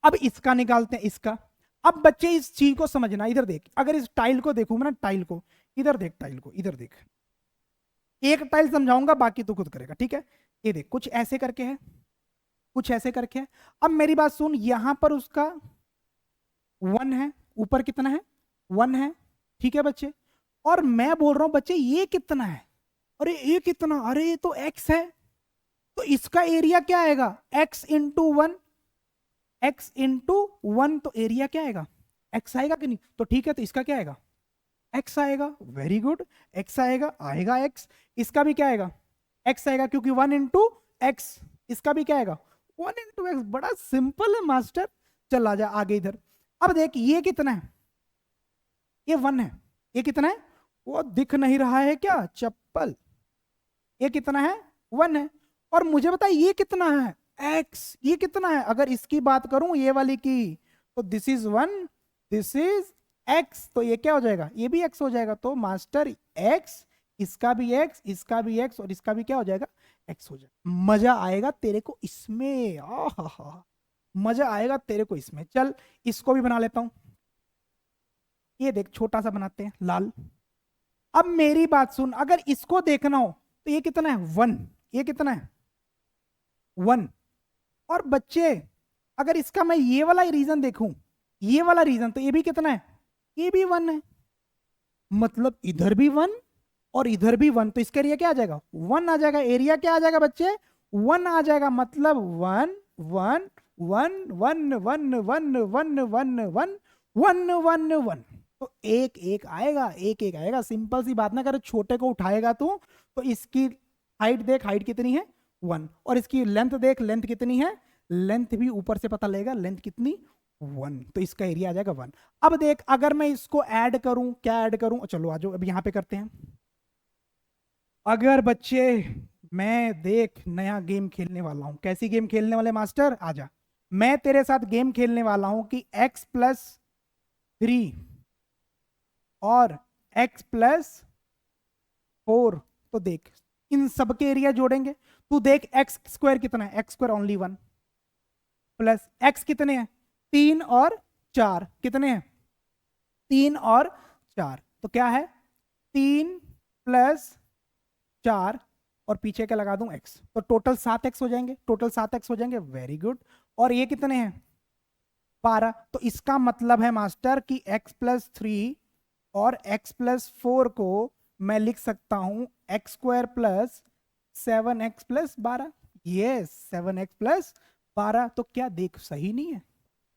अब इसका निकालते हैं, इसका। अब बच्चे इस चीज को समझना, इधर देख, अगर इस टाइल को देखूं मैं ना, टाइल को इधर देख, टाइल को इधर देख, एक टाइल समझाऊंगा बाकी तू खुद करेगा। ठीक है, ये देख कुछ ऐसे करके है, कुछ ऐसे करके है। अब मेरी बात सुन, यहां पर उसका 1 है, ऊपर कितना है 1 है। ठीक है बच्चे, और मैं बोल रहा हूं बच्चे ये कितना है, अरे ये कितना, अरे ये तो x है, तो इसका एरिया क्या आएगा x इंटू 1, x इंटू 1, तो एरिया क्या आएगा x आएगा कि नहीं, तो ठीक है, तो इसका क्या आएगा x आएगा, वेरी गुड, x आएगा, आएगा x, इसका भी क्या आएगा x आएगा, क्योंकि 1 इंटू एक्स, इसका भी क्या आएगा 1 इंटू एक्स। बड़ा सिंपल है मास्टर, चल आ जा आगे इधर। अब देख ये कितना है, ये 1 है, ये कितना है वो दिख नहीं रहा है क्या चप्पल, ये कितना है 1 है, और मुझे बता ये कितना है x, ये कितना है, अगर इसकी बात करूं ये वाली की, तो this is 1 this is x, तो ये क्या हो जाएगा ये भी x हो जाएगा। तो मास्टर x, इसका भी x, इसका भी x, और इसका भी क्या हो जाएगा x हो जाएगा। मजा आएगा तेरे को इसमें, आहा मजा आएगा तेरे को इसमें। चल इसको भी बना लेता हूं, ये देख छोटा सा बनाते हैं लाल। अब मेरी बात सुन, अगर इसको देखना हो तो ये कितना है 1, ये कितना है 1, और बच्चे अगर इसका मैं ये वाला रीजन देखूं, ये वाला रीजन, तो ये भी कितना है ये भी 1 है, मतलब इधर भी 1 और इधर भी 1, तो इसका एरिया क्या आ जाएगा 1 आ जाएगा। एरिया क्या आ जाएगा बच्चे 1 आ जाएगा, मतलब 1 1 1 1 1 1 1 1 1 1 1 1, तो एक एक आएगा, एक एक आएगा। सिंपल सी बात ना, अगर छोटे को उठाएगा तो इसकी हाइट देख, हाइट कितनी है 1, और इसकी लेंथ देख, लेंथ कितनी है, लेंथ भी ऊपर से पता लगेगा, लेंथ कितनी 1, तो इसका एरिया आ जाएगा 1। अब देख अगर मैं इसको ऐड करूं, क्या ऐड करूं, चलो आ जाओ अब यहां पे करते हैं। अगर बच्चे मैं देख नया गेम खेलने वाला हूं, कैसी गेम खेलने वाले मास्टर, आजा मैं तेरे साथ गेम खेलने वाला हूं कि x प्लस 3 और x प्लस 4, तो देख इन सब के एरिया जोड़ेंगे, तू देख x स्क्वायर कितना है, x square only 1, plus x कितने हैं 3 और 4, कितने हैं 3 और 4, तो क्या है 3 प्लस 4 और पीछे क्या लगा दूं x, तो टोटल 7x हो जाएंगे, टोटल 7x हो जाएंगे, वेरी गुड। और ये कितने हैं 12। तो इसका मतलब है मास्टर कि x+3 और x+4 को मैं लिख सकता हूं x² plus 7x+12। Yes, 7x+12। तो क्या देख सही नहीं है?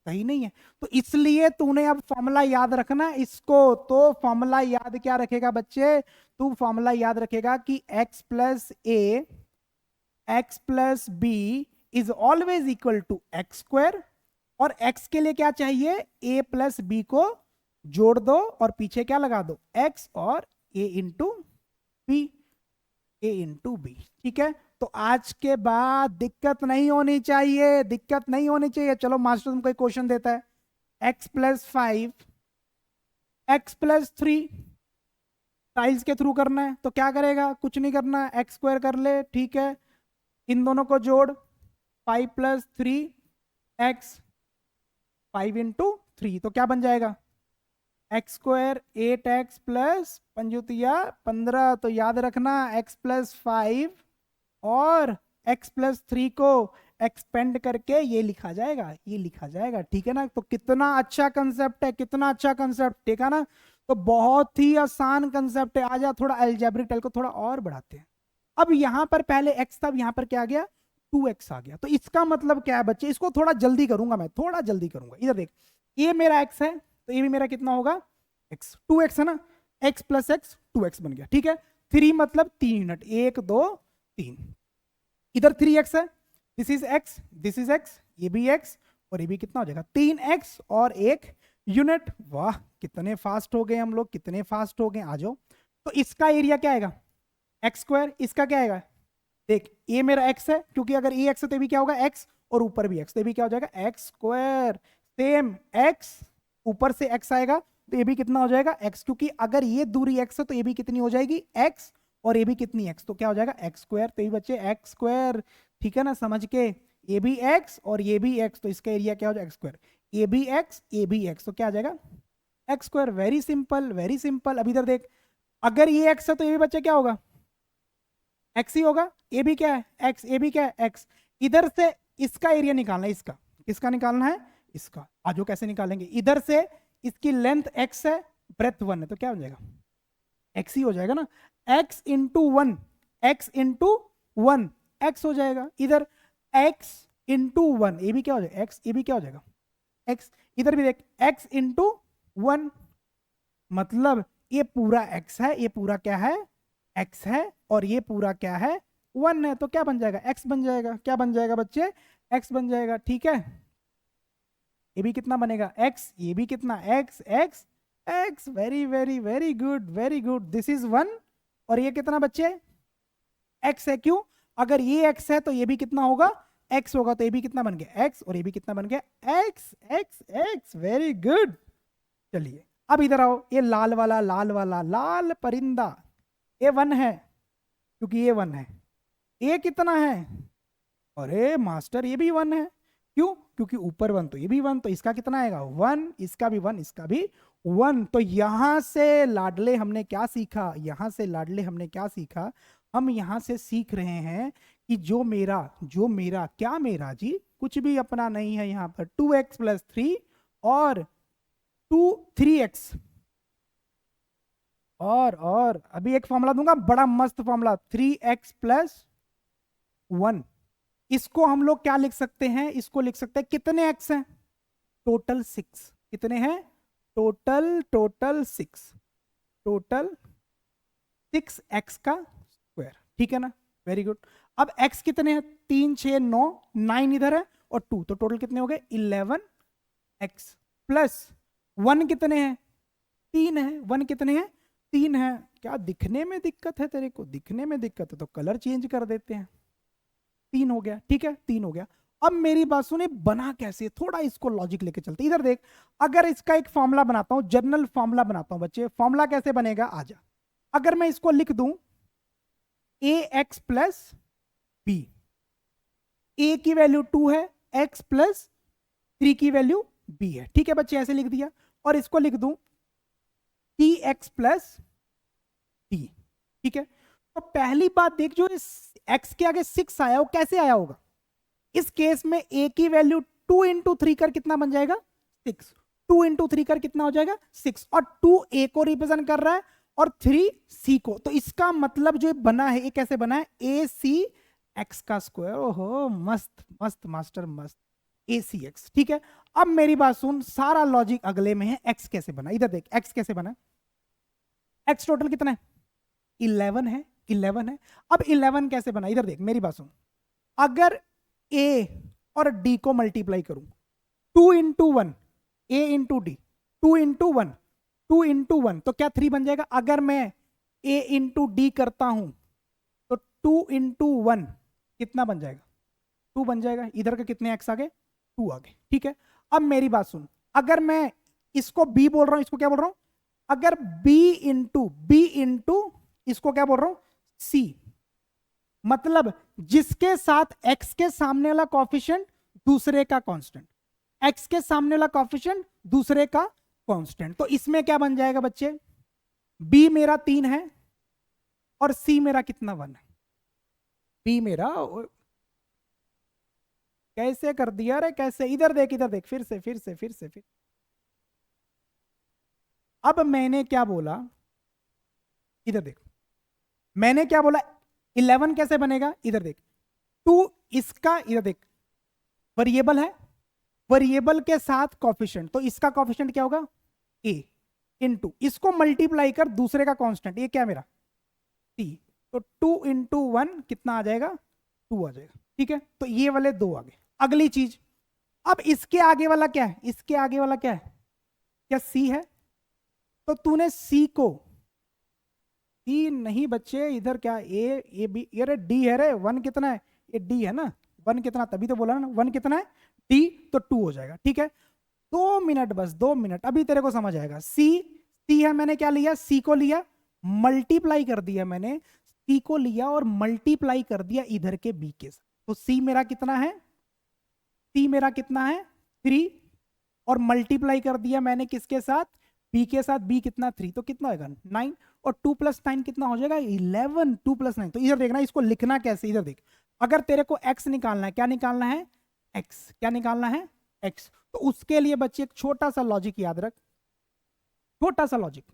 सही नहीं है। तो इसलिए तूने अब फॉर्मूला याद रखना है इसको। तो फॉर्मूला याद क्या रखेगा बच्चे? तू फॉर्मूला याद रखेगा कि x+a x+b is always equal to x²। और x के लिए क्या चाहिए? a+b को जोड़ दो और पीछे क्या लगा दो? x और a इंटू बी। ठीक है। तो आज के बाद दिक्कत नहीं होनी चाहिए, दिक्कत नहीं होनी चाहिए। चलो मास्टर तुमको एक क्वेश्चन देता है, x+5 x+3 टाइल्स के थ्रू करना है। तो क्या करेगा? कुछ नहीं करना, x² कर ले। ठीक है, इन दोनों को जोड़, 5+3x, 5 × 3 तो क्या बन जाएगा? x² 8x प्लस 5 तो याद रखना x+5 और x+3 को एक्सपेंड करके ये लिखा जाएगा, ये लिखा जाएगा। ठीक है ना? तो कितना अच्छा कंसेप्ट है, कितना अच्छा कंसेप्ट। ठीक है ना? तो बहुत ही आसान कंसेप्ट है। आजा थोड़ा अलजेब्रिक टाइल को थोड़ा और बढ़ाते हैं। अब यहां पर पहले x था, यहां पर क्या आ गया? 2x आ गया। तो इसका मतलब क्या है बच्चे? इसको थोड़ा जल्दी करूंगा मैं, थोड़ा जल्दी करूंगा। इधर देख, ये मेरा x है तो ये भी मेरा कितना होगा? x। 2x है ना? x + x 2x बन गया। ठीक है, 3 मतलब 3 यूनिट, 1 2 3। इधर 3x है, this is x, this is x, ये भी x और ये भी कितना हो जाएगा? 3x और 1 यूनिट। वाह, कितने फास्ट हो गए हम लोग, कितने फास्ट हो गए। आ जाओ। तो इसका एरिया क्या आएगा? x²। इसका क्या आएगा? देख, ये मेरा x है, क्योंकि अगर ये x है तो ये भी क्या होगा? x, और ऊपर भी x, तो ये भी क्या हो जाएगा? x²। सेम x, ऊपर से x आएगा तो ये भी कितना हो जाएगा? x, क्योंकि अगर ये दूरी x है तो ये भी कितनी हो जाएगी? x, और ये भी कितनी? x, तो क्या हो जाएगा? x²। तो ये बच्चे x²। ठीक है ना? समझ के, ये भी x और ये भी x, तो इसका एरिया क्या हो जाएगा? x²। ये भी x, ये भी x, तो क्या आ जाएगा? x²। Very simple, very simple. अब इधर देख, अगर ये x है तो ये भी बच्चे क्या होगा? x ही होगा। ये भी क्या है? x, ये भी क्या है? x। इधर से इसका एरिया निकालना है, इसका। किसका निकालना है? इसका। आजो कैसे निकालेंगे? इधर से इसकी लेंथ x है, ब्रेथ 1 है, तो क्या हो जाएगा? x ही हो जाएगा ना? x × 1, x × 1 x हो जाएगा। इधर x × 1, ये भी क्या हो जाएगा? x, ये भी क्या हो जाएगा? x। इधर भी देख, x × 1 मतलब ये पूरा x है, ये पूरा क्या है? x है, और ये पूरा क्या है? 1 है। तो क्या बन जाएगा? x बन जाएगा। क्या बन जाएगा बच्चे? x बन जाएगा। ठीक है, ये भी कितना बनेगा? x, ये भी कितना? x x x। Very very very good, very good. This is 1 और ये कितना बच्चे? x है। क्यों? अगर ये x है तो ये भी कितना होगा? x होगा। तो ये भी कितना बन गया? x, और ये भी कितना बन गया? x x x। Very good. चलिए अब इधर आओ, ये लाल वाला, लाल वाला, लाल परिंदा, ये 1 है, क्योंकि ये 1 है। ये कितना है? अरे मास्टर, ये भी 1 है। क्यों? क्योंकि ऊपर 1 तो ये भी 1, तो इसका कितना आएगा? 1। इसका भी 1, इसका भी 1। तो यहां से लाडले हमने क्या सीखा? यहां से लाडले हमने क्या सीखा? हम यहां से सीख रहे हैं कि जो मेरा क्या, मेरा जी कुछ भी अपना नहीं है। यहां पर 2x + 3 और 3x, और अभी एक फॉर्मूला दूंगा, बड़ा मस्त फॉर्मूला, 3x + 1। इसको हम लोग क्या लिख सकते हैं? इसको लिख सकते हैं, कितने x हैं? टोटल 6। कितने हैं? टोटल 6। टोटल 6x का स्क्वायर। ठीक है ना? Very good. अब x कितने हैं? 3 6 9, 9 इधर है और 2, तो टोटल कितने हो गए? 11x प्लस 1 कितने हैं? 3 है। 1 कितने हैं? 3 है। क्या दिखने में दिक्कत है तेरे को? दिखने में दिक्कत है तो कलर चेंज कर देते हैं। 3 हो गया। ठीक है, 3 हो गया। अब मेरी बात सुने, बना कैसे? थोड़ा इसको लॉजिक लेके चलते। इधर देख, अगर इसका एक फॉर्मूला बनाता हूं, जनरल फॉर्मूला बनाता हूं बच्चे। फॉर्मूला कैसे बनेगा? आजा, अगर मैं इसको लिख दूं ax + b, a की वैल्यू 2 है, x + 3 की वैल्यू b है। ठीक है बच्चे, ऐसे लिख दिया। और इसको लिख दूं tx + d। ठीक है, तो पहली बात देख, जो इस x के आगे 6 आया वो कैसे आया होगा? इस केस में a की वैल्यू 2 × 3 कर कितना बन जाएगा? 6, 2 × 3 कर कितना हो जाएगा 6, और 2 ए को रिप्रेजेंट कर रहा है और 3 सी को। तो इसका मतलब जो बना है ये कैसे बना है, ए सी एक्स का स्क्वायर। ओहो मस्त मस्त मास्टर मस्त, ए सी एक्स। ठीक है, अब मेरी बात सुन, सारा लॉजिक अगले में है। एक्स कैसे बना, इधर देख एक्स कैसे बना। एक्स टोटल कितना है 11 है, 11 है। अब 11 कैसे बना, इधर देख मेरी बात सुन, अगर ए और डी को मल्टीप्लाई करूं 2 × 1, ए इंटू डी, 2 × 1, 2 × 1 तो क्या 3 बन जाएगा। अगर मैं ए इंटू डी करता हूं तो 2 × 1 कितना बन जाएगा 2 बन जाएगा। इधर के कितने एक्स आ गए 2 आ गए। ठीक है, अब मेरी बात सुन, अगर मैं इसको बी बोल रहा हूं, इसको क्या बोल रहा हूं, अगर बी इंटू इसको क्या बोल रहा हूं सी, मतलब जिसके साथ x के सामने वाला कॉफिशिएंट दूसरे का कांस्टेंट, x के सामने वाला कॉफिशिएंट दूसरे का कांस्टेंट। तो इसमें क्या बन जाएगा बच्चे, b मेरा 3 है और c मेरा कितना 1 है। b मेरा कैसे कर दिया रे कैसे, इधर देख फिर से। अब मैंने क्या बोला, इधर देख मैंने क्या बोला, 11 कैसे बनेगा, इधर देख 2 इसका, इधर देख वेरिएबल है, वेरिएबल के साथ कॉफिशिएंट, तो इसका कॉफिशिएंट क्या होगा a इंटू इसको मल्टीप्लाई कर दूसरे का कांस्टेंट, ये क्या मेरा c, तो 2 × 1 कितना आ जाएगा 2 आ जाएगा। ठीक है, तो ये वाले 2 आ गए। अगली चीज, अब इसके आगे वाला क्या है, इसके आगे वाला क्या है, क्या c है, तो तूने c को, सी नहीं बच्चे इधर क्या ए बी, ये डी है रे, 1 कितना है, ये डी है ना, 1 कितना, तभी तो बोला ना 1 कितना है डी, तो 2 हो जाएगा। ठीक है, 2 मिनट बस 2 मिनट, अभी तेरे को समझ आएगा। सी है, मैंने क्या लिया, सी को लिया मल्टीप्लाई कर दिया, मैंने सी को लिया और मल्टीप्लाई कर दिया इधर के बी के साथ, तो सी मेरा कितना है, सी मेरा कितना है 3, और मल्टीप्लाई कर दिया मैंने किसके साथ, बी के साथ, बी कितना 3, तो कितना होगा 9, और 2 + 9 कितना हो जाएगा 11, 2 + 9। तो इधर देखना इसको लिखना कैसे, इधर देख, अगर तेरे को x निकालना है, क्या निकालना है x, क्या निकालना है x, तो उसके लिए बच्चे एक छोटा सा लॉजिक याद रख, छोटा सा लॉजिक,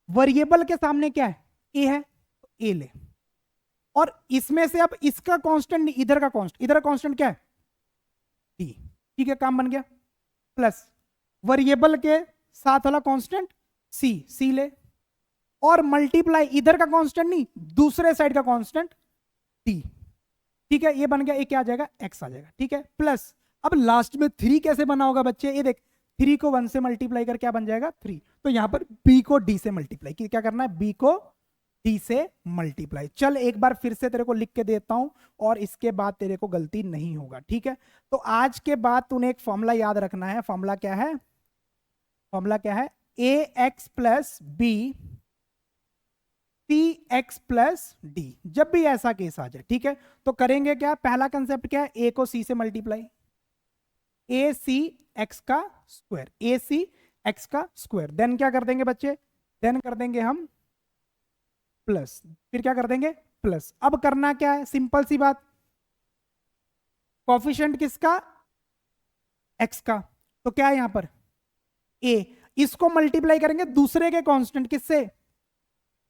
वेरिएबल के सामने क्या है a है, तो a ले, और इसमें से अब इसका कांस्टेंट, इधर का कांस्टेंट, इधर का कांस्टेंट क्या है d। ठीक है, काम बन गया, प्लस वेरिएबल के साथ वाला कांस्टेंट सी ले, और मल्टीप्लाई इधर का कांस्टेंट नहीं दूसरे साइड का कांस्टेंट टी। ठीक है, ये बन गया, ये क्या आ जाएगा एक्स आ जाएगा। ठीक है, प्लस अब लास्ट में 3 कैसे बना होगा बच्चे, ये देख 3 को 1 से मल्टीप्लाई कर क्या बन जाएगा 3, तो यहां पर b को d से मल्टीप्लाई, क्या करना है b को d से मल्टीप्लाई। चल एक बार फिर से तेरे को लिख के देता हूं और इसके बाद तेरे को गलती नहीं होगा। ठीक है, तो आज के बाद तूने एक फॉर्मूला याद रखना है, फॉर्मूला क्या है, फॉर्मूला क्या है, ax plus B cx plus D, जब भी ऐसा केस आ जाए। ठीक है, तो करेंगे क्या, पहला कंसेप्ट क्या है, a को c से मल्टीप्लाई, ए सी एक्स का स्क्वायर, ए सी एक्स का स्क्वायर, देन क्या कर देंगे बच्चे, देन कर देंगे हम प्लस, फिर क्या कर देंगे प्लस। अब करना क्या है, सिंपल सी बात, कॉफिशिएंट किसका एक्स का, तो क्या है यहां पर a, इसको मल्टीप्लाई करेंगे दूसरे के कांस्टेंट किससे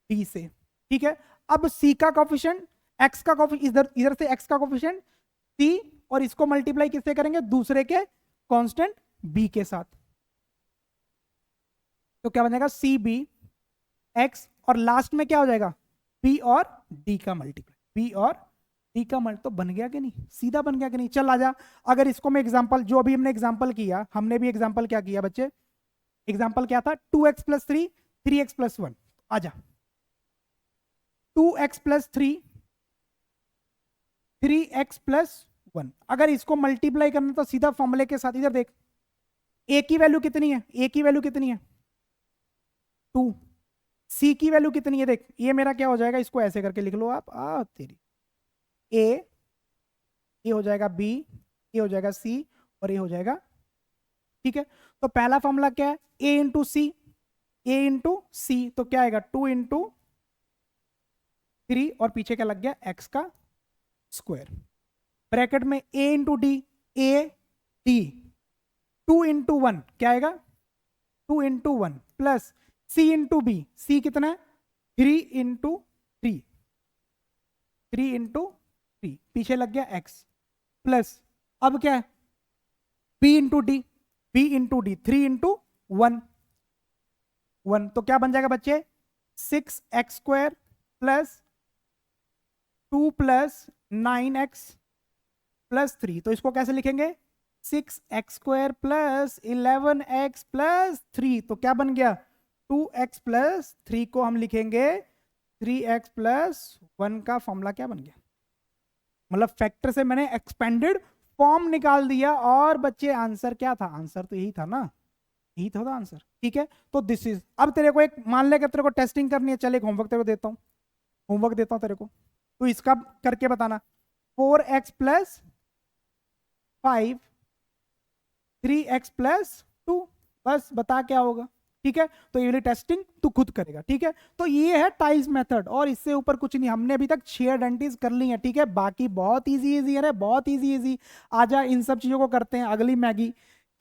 d से। ठीक है, अब c का कॉफिशिएंट, x का कॉफिशिएंट, इधर से x का कॉफिशिएंट c, और इसको मल्टीप्लाई किससे करेंगे दूसरे के कांस्टेंट b के साथ, तो क्या बन जाएगा सी बी एक्स, और लास्ट में क्या हो जाएगा b और d का मल्टीप्लाई, b और d का मल्टी, तो बन गया कि नहीं, सीधा बन गया कि नहीं। चल आजा, अगर इसको मैं एग्जांपल, जो अभी हमने एग्जांपल किया, हमने भी एग्जांपल क्या किया बच्चे, एग्जांपल क्या था 2x + 3, 3x + 1, आजा 2x + 3, 3x + 1, अगर इसको मल्टीप्लाई करना तो सीधा फॉर्मूले के साथ, इधर देख a की वैल्यू कितनी है, a की वैल्यू कितनी है 2, c की वैल्यू कितनी है, देख ये मेरा क्या हो जाएगा, इसको ऐसे करके लिख लो आप, तेरी a हो जाएगा b, ये हो जाएगा c, और ये हो जाएगा। ठीक है, तो पहला फॉर्मूला क्या है, a इंटू सी, तो क्या आएगा 2 × 3, और पीछे क्या लग गया x का स्क्वायर, ब्रैकेट में a × d, a d, 2 into 1 क्या आएगा, 2 इंटू 1 प्लस सी इंटू बी, सी कितना है 3 इंटू 3, 3 इंटू 3 पीछे लग गया x प्लस अब क्या है b into D, b into D 3 into 1 1, तो क्या बन जाएगा बच्चे 6x square plus 2 plus 9x plus 3, तो इसको कैसे लिखेंगे 6x square plus 11x plus 3, तो क्या बन गया 2x प्लस 3 को हम लिखेंगे 3x प्लस 1 का फॉर्मूला क्या बन गया, मतलब फैक्टर से मैंने एक्सपेंडेड फॉर्म निकाल दिया। और बच्चे आंसर क्या था, आंसर तो यही था ना, यही था आंसर, ठीक है। तो दिस इज, अब तेरे को एक मान ले कि तेरे को टेस्टिंग करनी है, चल एक होमवर्क तेरे को देता हूं, होमवर्क देता हूं तेरे को, तो इसका करके बताना 4x प्लस 5 3x प्लस 2, बस बता क्या होगा, ठीक है। तो ये वाली टेस्टिंग तू खुद करेगा, ठीक है। तो ये है टाइल्स मेथड और इससे ऊपर कुछ नहीं, हमने अभी तक 6 आइडेंटिटीज कर ली है, ठीक है। बाकी बहुत इजी इजी है, बहुत इजी इजी। आजा इन सब चीजों को करते हैं अगली मैगी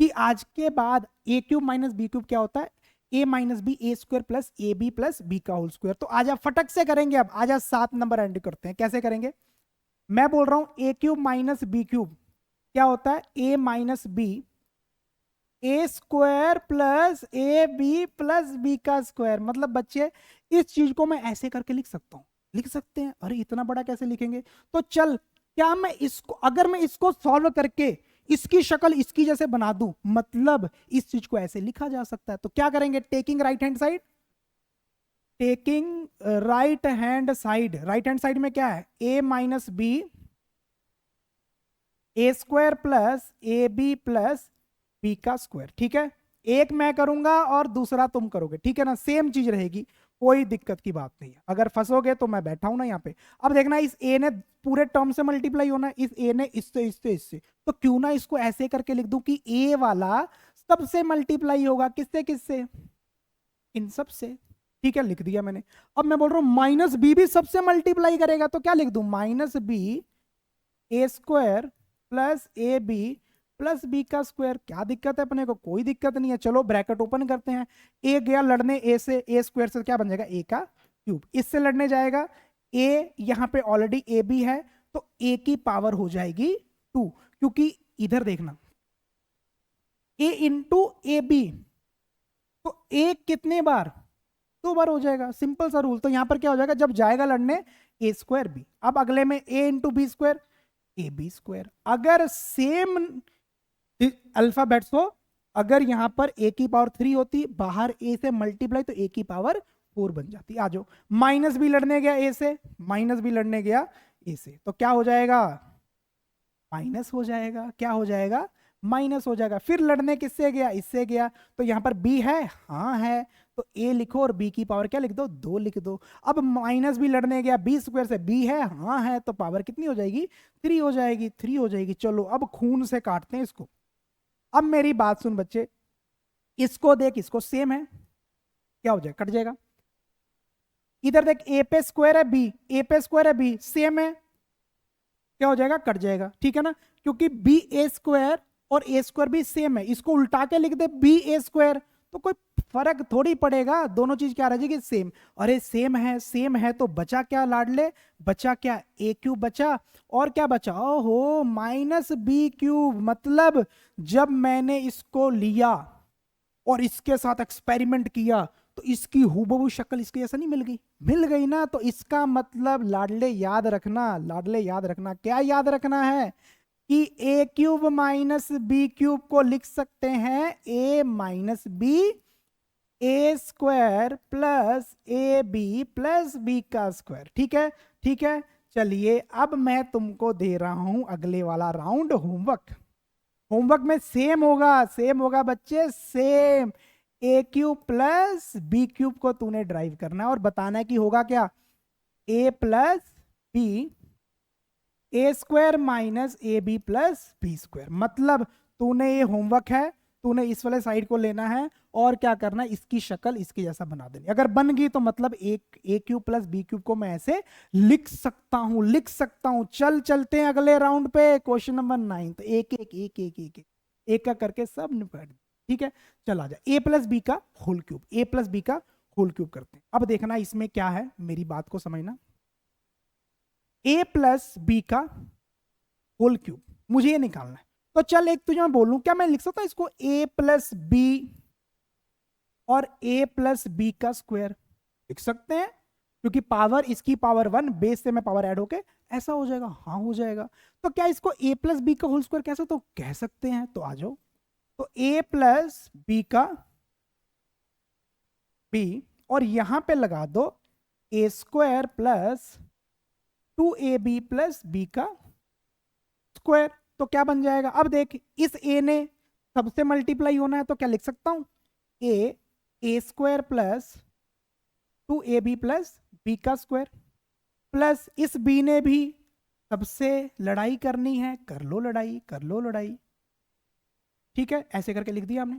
कि आज के बाद a cube minus b cube क्या होता है, a minus B A square plus A B plus B का होल स्क्वायर। तो आजा फटक से करेंगे, अब आजा 7 नंबर एंड करते हैं, कैसे करेंगे। मैं बोल रहा हूं a cube minus b cube क्या होता है, a minus B A square plus A B plus B का स्क्वायर। मतलब बच्चे इस चीज को मैं ऐसे करके लिख सकता हूं, लिख सकते हैं, अरे इतना बड़ा कैसे लिखेंगे। तो चल क्या मैं इसको, अगर मैं इसको सॉल्व करके इसकी शक्ल इसकी जैसे बना दूं, मतलब इस चीज को ऐसे लिखा जा सकता है। तो क्या करेंगे, taking right hand side, taking right hand side, right hand side में क्या है a minus B A square plus A B plus B का स्क्वायर, ठीक है। एक मैं करूंगा और दूसरा तुम करोगे, ठीक है ना, सेम चीज रहेगी, कोई दिक्कत की बात नहीं है। अगर फंसोगे तो मैं बैठा हूं ना यहाँ पे। अब देखना इस ए ने पूरे टर्म से मल्टीप्लाई होना है, इस ए ने इससे इससे इससे, तो क्यों ना इसको ऐसे करके लिख दूं कि ए वाला सबसे मल्टीप्लाई होगा, किससे किससे, इन सब से, ठीक है, लिख दिया मैंने। अब मैं बोल रहा हूं माइनस बी भी सबसे मल्टीप्लाई करेगा, तो क्या लिख दूं minus B A square plus A B plus B का स्क्वायर। क्या दिक्कत है अपने को, कोई दिक्कत नहीं है। चलो ब्रैकेट ओपन करते हैं, ए गया लड़ने ए से, ए स्क्वायर से क्या बन जाएगा ए का क्यूब, इससे लड़ने जाएगा ए, यहां पे ऑलरेडी ए बी है तो ए की पावर हो जाएगी 2, क्योंकि इधर देखना ए इंटू ए बी, तो ए कितने बार 2 बार हो जाएगा, सिंपल सा रूल। तो यहां पर क्या हो जाएगा, जब जाएगा लड़ने ए स्क्वायर बी, अब अगले में a into b square a b square. अगर सेम अल्फाबेट्स हो, अगर यहां पर ए की पावर 3 होती, बाहर ए से मल्टीप्लाई तो ए की पावर 4 बन जाती। आ जाओ, माइनस भी लड़ने गया ए से, माइनस भी लड़ने गया ए से, तो क्या हो जाएगा माइनस हो जाएगा, क्या हो जाएगा माइनस हो जाएगा। फिर लड़ने किससे गया, इससे गया, तो यहां पर बी है, हाँ है, तो ए लिखो और बी की पावर क्या लिख दो 2 लिख दो। अब माइनस भी लड़ने गया बी स्क्वायर से, बी है, हाँ है, तो पावर कितनी हो जाएगी 3 हो जाएगी, 3 हो जाएगी। चलो अब खून से काटते हैं इसको। अब मेरी बात सुन बच्चे, इसको देख, इसको सेम है, क्या हो जाएगा कट जाएगा। इधर देख ए पे स्क्वायर है बी, ए पे स्क्वायर है बी, सेम है, क्या हो जाएगा कट जाएगा, ठीक है ना, क्योंकि बी ए स्क्वायर और ए स्क्वायर भी सेम है। इसको उल्टा के लिख दे बी ए स्क्वायर, तो कोई फर्क थोड़ी पड़ेगा, दोनों चीज क्या रह जाएगी सेम। अरे सेम है, सेम है, तो बचा क्या लाडले, बचा क्या ए क्यूब बचा, और क्या बचा, ओहो माइनस बी क्यूब। मतलब जब मैंने इसको लिया और इसके साथ एक्सपेरिमेंट किया तो इसकी हूबहू शक्ल इसके जैसा नहीं मिल गई, मिल गई ना। तो इसका मतलब लाडले याद रखना, लाडले याद रखना, क्या याद रखना है कि a cube minus b cube को लिख सकते हैं a minus B A square plus A B plus B का स्क्वायर, ठीक है, ठीक है। चलिए अब मैं तुमको दे रहा हूं अगले वाला राउंड होमवर्क। होमवर्क में सेम होगा, सेम होगा बच्चे, सेम ए क्यूब प्लस बी क्यूब को तूने ड्राइव करना है और बताना है कि होगा क्या a plus b A square minus A B plus B square. मतलब तूने ये होमवर्क है, तूने इस वाले साइड को लेना है और क्या करना है, इसकी शक्ल इसके जैसा बना देनी। अगर बन गई तो मतलब एक ए क्यूब प्लस बी क्यूब को मैं ऐसे लिख सकता हूं, लिख सकता हूं। चल चलते हैं अगले राउंड पे, क्वेश्चन नंबर 9। तो एक एक एक एक एक एक का करके सब निपट, ठीक है। चल आ जा, ए प्लस बी का होल क्यूब, ए प्लस बी का होल क्यूब करते हैं। अब देखना इसमें क्या है, मेरी बात को समझना। ए प्लस बी का होल क्यूब मुझे ये निकालना है। तो चल एक तुझे मैं बोलूं, क्या मैं लिख सकता हूं इसको ए प्लस बी और ए प्लस बी का स्क्वायर, लिख सकते हैं, क्योंकि पावर इसकी पावर 1, बेस से मैं पावर ऐड होके ऐसा हो जाएगा। हाँ हो जाएगा। तो क्या इसको ए प्लस बी का होल स्क्वायर कैसे, तो कह सकते हैं। तो आ जाओ, तो ए प्लस बी का बी और यहां पे लगा दो a square plus 2ab plus B का स्क्वायर। तो क्या बन जाएगा, अब देख इस ए ने सबसे मल्टीप्लाई होना है, तो क्या लिख सकता हूं, a square plus 2ab plus B का स्क्वायर, प्लस इस बी ने भी सबसे लड़ाई करनी है, कर लो लड़ाई, कर लो लड़ाई, ठीक है। ऐसे करके लिख दिया हमने।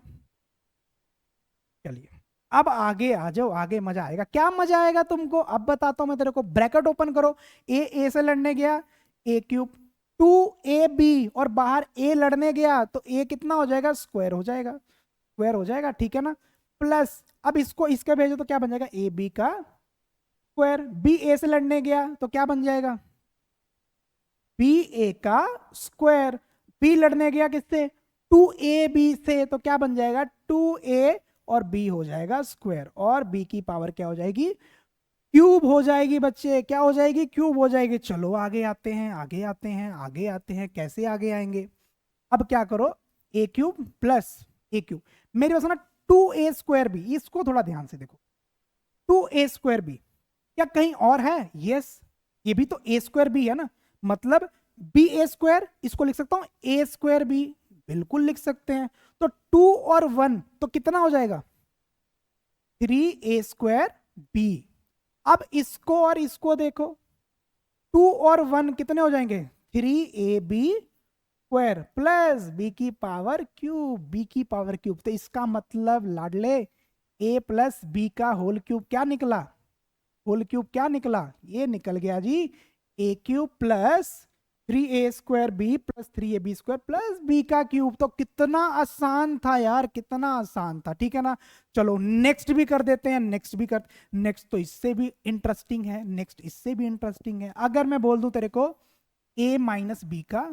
चलिए अब आगे आ जाओ, आगे मजा आएगा। क्या मजा आएगा तुमको, अब बताता हूं मैं तेरे को। ब्रैकेट ओपन करो, ए से लड़ने गया ए क्यूब, 2ab और बाहर ए लड़ने गया तो ए कितना हो जाएगा, स्क्वायर हो जाएगा, स्क्वायर हो जाएगा, ठीक है ना। प्लस अब इसको इसके भेजो तो क्या बन जाएगा, ए बी का स्क्वायर, बी ए से लड़ने गया तो क्या बन जाएगा, बी ए का स्क्वायर, बी लड़ने गया किससे, 2ab से, तो क्या बन जाएगा, 2a और b हो जाएगा स्क्वायर, और b की पावर क्या हो जाएगी, क्यूब हो जाएगी बच्चे, क्या हो जाएगी, क्यूब हो जाएगी। चलो आगे आते हैं, आगे आते हैं, आगे आते हैं। कैसे आगे आएंगे, अब क्या करो, ए क्यूब प्लस ए क्यूब, मेरे पास ना 2a स्क्वायर बी, इसको थोड़ा ध्यान से देखो, 2a स्क्वायर बी क्या कहीं और है, यस, ये भी तो ए स्क्वायर बी है ना, मतलब बी ए स्क्वायर, इसको लिख सकता हूं ए स्क्वायर बी, बिल्कुल लिख सकते हैं। तो 2 और 1 तो कितना हो जाएगा, 3a स्क्वायर बी। अब इसको और इसको देखो, 2 और 1 कितने हो जाएंगे, 3ab स्क्वायर प्लस बी की पावर क्यूब, बी की पावर क्यूब। तो इसका मतलब लाडले ए प्लस बी का होल क्यूब क्या निकला, होल क्यूब क्या निकला, ये निकल गया जी a cube plus 3a square b plus 3ab square plus B का क्यूब। तो कितना आसान था यार, कितना आसान था, ठीक है ना। चलो नेक्स्ट भी कर देते हैं, नेक्स्ट भी कर, नेक्स्ट तो इससे भी इंटरेस्टिंग है, नेक्स्ट इससे भी इंटरेस्टिंग है। अगर मैं बोल दूं तेरे को a माइनस बी का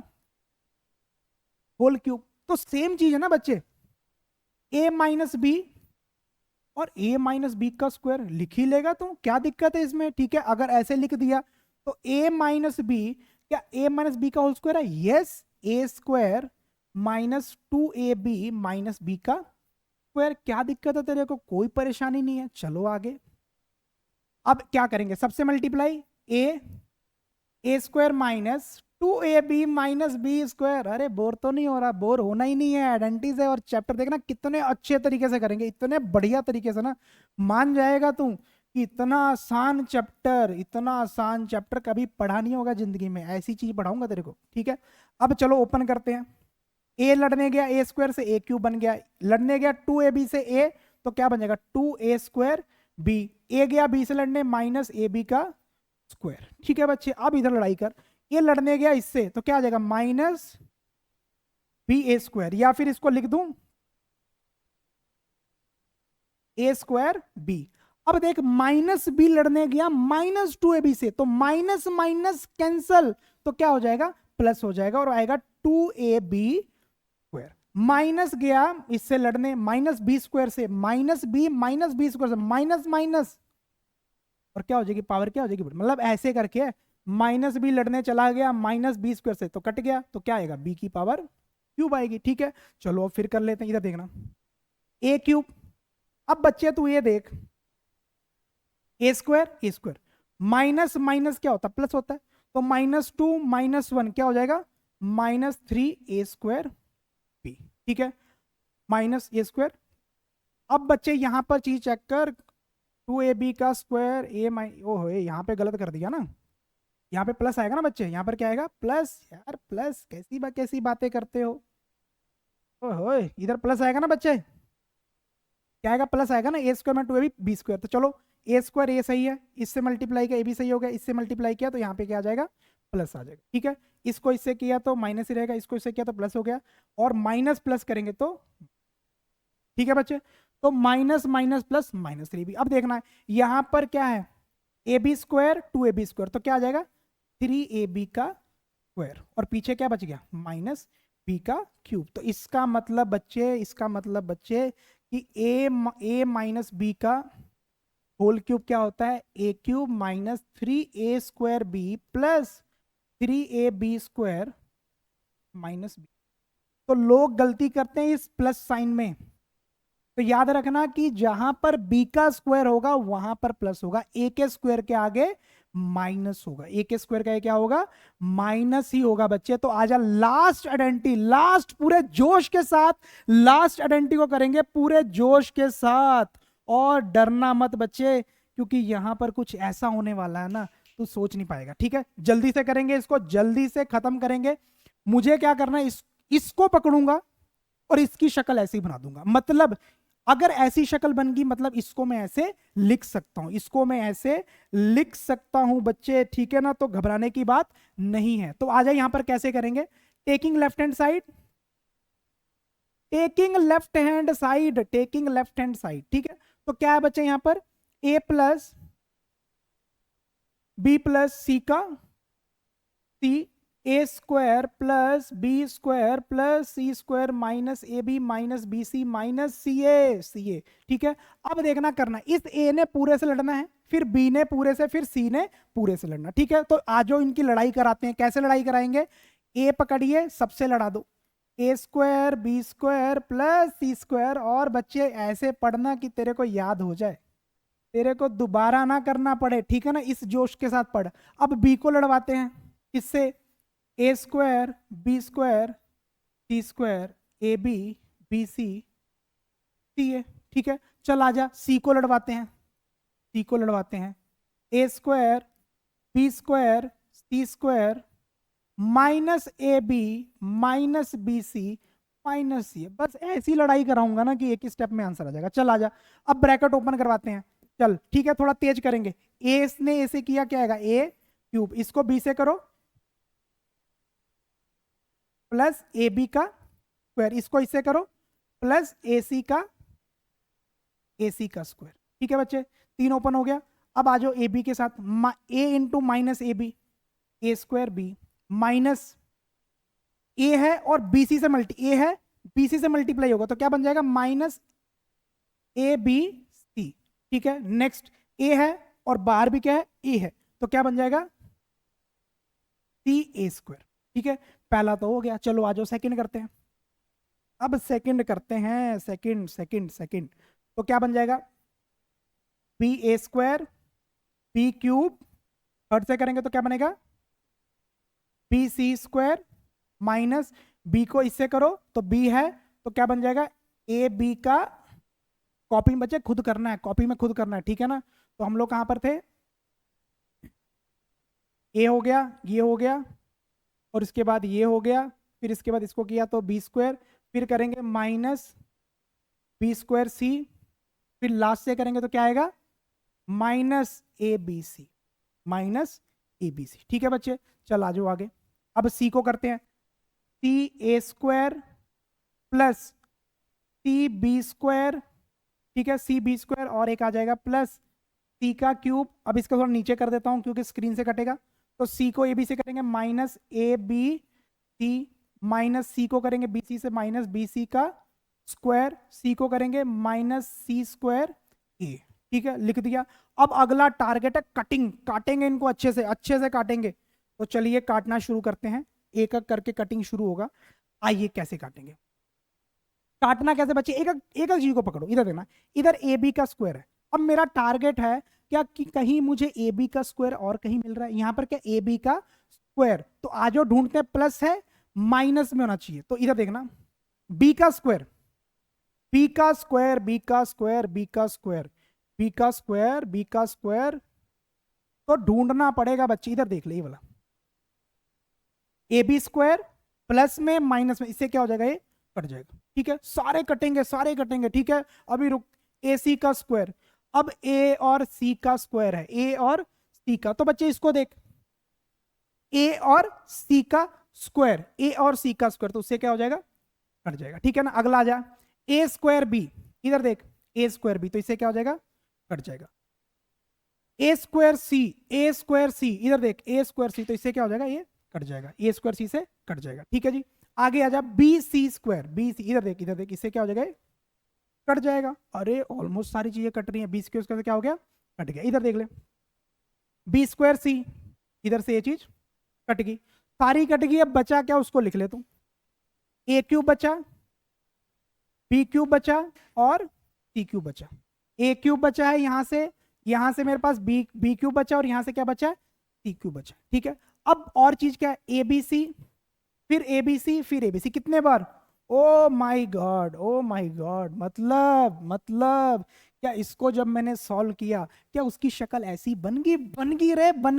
होल क्यूब, तो सेम चीज है ना बच्चे, a माइनस बी और a माइनस बी का स्क्वायर लिख ही लेगा, तो क्या दिक्कत है इसमें, ठीक है। अगर ऐसे लिख दिया तो a माइनस बी, क्या a माइनस बी का होल स्क्वायर है, yes, a square minus 2ab minus B का स्क्वायर। क्या दिक्कत है तेरे को, कोई परेशानी नहीं है। चलो आगे, अब क्या करेंगे, सबसे multiply a square minus 2ab minus b square. अरे बोर तो नहीं हो रहा, बोर होना ही नहीं है, आइडेंटिटीज है और चैप्टर देखना कितने अच्छे तरीके से करेंगे, इतने बढ़िया तरीके से ना, मान जाएगा तू कि इतना आसान चैप्टर, इतना आसान चैप्टर कभी पढ़ा नहीं होगा जिंदगी में, ऐसी चीज पढ़ाऊंगा तेरे को, ठीक है। अब चलो ओपन करते हैं, ए लड़ने गया ए स्क्वायर से ए क्यूब बन गया, लड़ने गया 2ab से ए, तो क्या बन जाएगा 2a स्क्वायर बी, ए गया बी से लड़ने माइनस ए बी का स्क्वायर, ठीक है बच्चे। अब इधर लड़ाई कर, ये लड़ने गया इससे तो क्या आ जाएगा माइनस बी ए स्क्वायर, या फिर इसको लिख दूं ए स्क्वायर बी। अब देख माइनस बी लड़ने गया माइनस 2ab से, तो माइनस माइनस कैंसल, तो क्या हो जाएगा प्लस हो जाएगा और आएगा 2ab स्क्वायर। माइनस गया इससे लड़ने माइनस बी स्क्वायर से, माइनस बी स्क्वायर से, माइनस माइनस और क्या हो जाएगी पावर, क्या हो जाएगी, मतलब ऐसे करके माइनस बी लड़ने चला गया माइनस बी स्क्वायर से, तो कट गया, तो क्या आएगा बी की पावर क्यूब आएगी, ठीक है। चलो अब फिर कर लेते हैं, इधर देखना ए क्यूब। अब बच्चे तू ये देख, ए स्क्वायर माइनस माइनस क्या होता है, प्लस होता है, तो -2 -1 क्या हो जाएगा -3a स्क्वायर बी, ठीक है, माइनस ए स्क्वायर। अब बच्चे यहां पर चीज चेक कर, 2ab का स्क्वायर ए ओहो यहाँ पे गलत कर दिया ना, यहाँ पे प्लस आएगा ना बच्चे, यहाँ पर क्या आएगा प्लस, यार प्लस कैसी बातें करते हो, ओहो इधर प्लस आएगा ना बच्चे, क्या आएगा प्लस आएगा ना, ए स्क्वायर में 2ab बी स्क्वायर। तो चलो ए स्क्वायर ए सही है, इससे मल्टीप्लाई किया ए भी सही हो गया, इससे मल्टीप्लाई किया तो यहाँ पे क्या आ जाएगा प्लस आ जाएगा। ठीक है, इसको इससे किया तो माइनस ही रहेगा, इसको इससे किया तो प्लस हो गया, और माइनस प्लस करेंगे तो, ठीक है बच्चे, तो minus minus plus minus 3b। अब देखना है यहां पर क्या है, ए बी स्क्वायर 2ab स्क्वायर, तो क्या आ जाएगा 3ab का स्क्वायर, और पीछे क्या बच गया माइनस बी का क्यूब। तो इसका मतलब बच्चे, इसका मतलब बच्चे कि ए माइनस बी का होल क्यूब क्या होता है, a cube minus 3a² b plus 3ab² minus B. तो लोग गलती करते हैं इस प्लस साइन में, तो याद रखना कि जहां पर b का स्क्वायर होगा वहां पर प्लस होगा, a के स्क्वायर के आगे माइनस होगा, a के स्क्वायर का क्या होगा माइनस ही होगा बच्चे। तो आजा लास्ट आइडेंटिटी, लास्ट पूरे जोश के साथ लास्ट आइडेंटिटी को करेंगे पूरे जोश के साथ, और डरना मत बच्चे, क्योंकि यहां पर कुछ ऐसा होने वाला है ना तू सोच नहीं पाएगा। ठीक है, जल्दी से करेंगे, इसको जल्दी से खत्म करेंगे। मुझे क्या करना है, इसको पकड़ूंगा और इसकी शक्ल ऐसी बना दूंगा, मतलब अगर ऐसी शक्ल बन गई मतलब इसको मैं ऐसे लिख सकता हूं, इसको मैं ऐसे लिख सकता हूं बच्चे, ठीक है ना, तो घबराने की बात नहीं है। तो आ जाए यहां पर कैसे करेंगे, taking left hand side, taking left hand side, taking left hand side. ठीक है, तो क्या है बच्चे यहां पर a plus b plus c का c, A square plus B square plus C square minus A B minus B C minus c a. ठीक है, अब देखना करना, इस ए ने पूरे से लड़ना है, फिर बी ने पूरे से, फिर सी ने पूरे से लड़ना। ठीक है, तो आज इनकी लड़ाई कराते हैं। कैसे लड़ाई कराएंगे, ए पकड़िए सबसे लड़ा दो, a square B square plus C square, और बच्चे ऐसे पढ़ना कि तेरे को याद हो जाए, तेरे को दोबारा ना करना पड़े। ठीक है ना, इस जोश के साथ पढ़। अब बी को लड़वाते हैं, किससे, a square B square C square a b b c c a. ठीक है, चल आजा सी को लड़वाते हैं, सी को लड़वाते हैं, A square B square C square minus A B minus B C minus C. बस ऐसी लड़ाई कराऊंगा ना कि एक ही स्टेप में आंसर आ जाएगा। चल आजा, अब ब्रैकेट ओपन करवाते हैं, चल ठीक है, थोड़ा तेज करेंगे। ए ने ए से किया, क्या आएगा ए क्यूब, इसको बी से करो प्लस ए बी का स्क्वायर, इसको इससे करो प्लस ए सी का स्क्वायर। ठीक है बच्चे, तीन ओपन हो गया। अब आ जाओ ए बी के साथ, a into minus A b, A square b minus a है और बीसी से ए है बीसी से मल्टीप्लाई होगा, तो क्या बन जाएगा माइनस ए बी सी। ठीक है, नेक्स्ट ए है और बाहर भी क्या है ए है, तो क्या बन जाएगा सी ए स्क्वायर। ठीक है, पहला तो हो गया। चलो आ जाओ सेकंड करते हैं, अब सेकंड करते हैं, सेकंड सेकंड सेकंड, तो क्या बन जाएगा बी ए स्क्वायर बी क्यूब, थर्ड से करेंगे तो क्या बनेगा B C square minus B को इससे करो तो बी है, तो क्या बन जाएगा ए बी का, कॉपी में बच्चे खुद करना है, कॉपी में खुद करना है। ठीक है ना, तो हम लोग कहां पर थे, ए हो गया, ये हो गया, और इसके बाद ये हो गया, फिर इसके बाद इसको किया तो बी स्क्वायर, फिर करेंगे माइनस बी स्क्वायर सी, फिर लास्ट से करेंगे तो क्या आएगा minus A B C minus A B C. ठीक है बच्चे, चल आ जाओ आगे। अब सी को करते हैं, सी ए square plus C B square, ठीक है, सी बी स्क्वायर और एक आ जाएगा प्लस सी का क्यूब। अब इसको थोड़ा नीचे कर देता हूं क्योंकि स्क्रीन से कटेगा, तो सी को ए बी से करेंगे minus A B C, minus c को करेंगे बी सी से माइनस बी सी का स्क्वायर, सी को करेंगे माइनस सी स्क्वायर ए। ठीक है, लिख दिया। अब अगला टारगेट है कटिंग, काटेंगे इनको अच्छे से काटेंगे। तो चलिए काटना शुरू करते हैं, एक एक करके कटिंग शुरू होगा। आइए कैसे काटेंगे, काटना कैसे बच्चे, एक एक चीज को पकड़ो, इधर देखना, इधर ए बी का स्क्वायर है। अब मेरा टारगेट है क्या कि कहीं मुझे ए बी का स्क्वायर और कहीं मिल रहा है, यहां पर क्या ए बी का स्क्वायर, तो आज ढूंढते हैं प्लस है माइनस में होना चाहिए। तो इधर देखना बी का स्क्वायर बी का स्क्वायर बी का स्क्वायर बी का स्क्वायर बी का स्क्वायर बी का स्क्वायर, तो ढूंढना पड़ेगा बच्चे। इधर देख ले ये वाला ए बी स्क्वायर प्लस में माइनस में, इससे क्या हो जाएगा ये कट जाएगा। ठीक है, सारे कटेंगे। ठीक है, अभी रुक, ए सी का स्क्वायर, अब ए और सी का स्क्वायर है, ए और सी का, तो बच्चे इसको देख ए और सी का स्क्वायर, ए और सी का स्क्वायर, तो उससे क्या हो जाएगा, कट जाएगा, ठीक है ना। अगला आ जा, ए स्क्वायर बी, इधर देख, ए स्क्वायर बी, तो इससे क्या हो जाएगा, कट जाएगा। A square C, A square सी, इधर देख, ए स्क्वायर सी, तो इससे क्या हो जाएगा, ये कट जाएगा, ए स्क्वायर सी से कट जाएगा, ठीक है जी। आगे आ जा, B C square, B C, इधर देख, इधर देख, इससे क्या हो जाएगा, कट जाएगा। अरे ऑलमोस्ट सारी चीजें कट रही हैं, बी स्क्वायर से क्या हो गया, कट गया। इधर देख ले, बी स्क्वायर सी, इधर से ये चीज कट गई, सारी कट गई। अब बचा क्या, उसको लिख ले तू, ए क्यूब बचा, बी क्यूब बचा और सी क्यूब बचा। ए क्यूब बचा है यहां से मेरे पास बी क्यूब बचा, और यहां से क्या बचा है, सी क्यूब बचा, ठीक है। अब और चीज क्या है, ए बी सी, फिर ए बी सी, फिर ए बी सी, कितने बार, ओ माई गॉड, ओ माई गॉड, मतलब क्या इसको जब मैंने सॉल्व किया, क्या उसकी शक्ल ऐसी बन गई रे, बन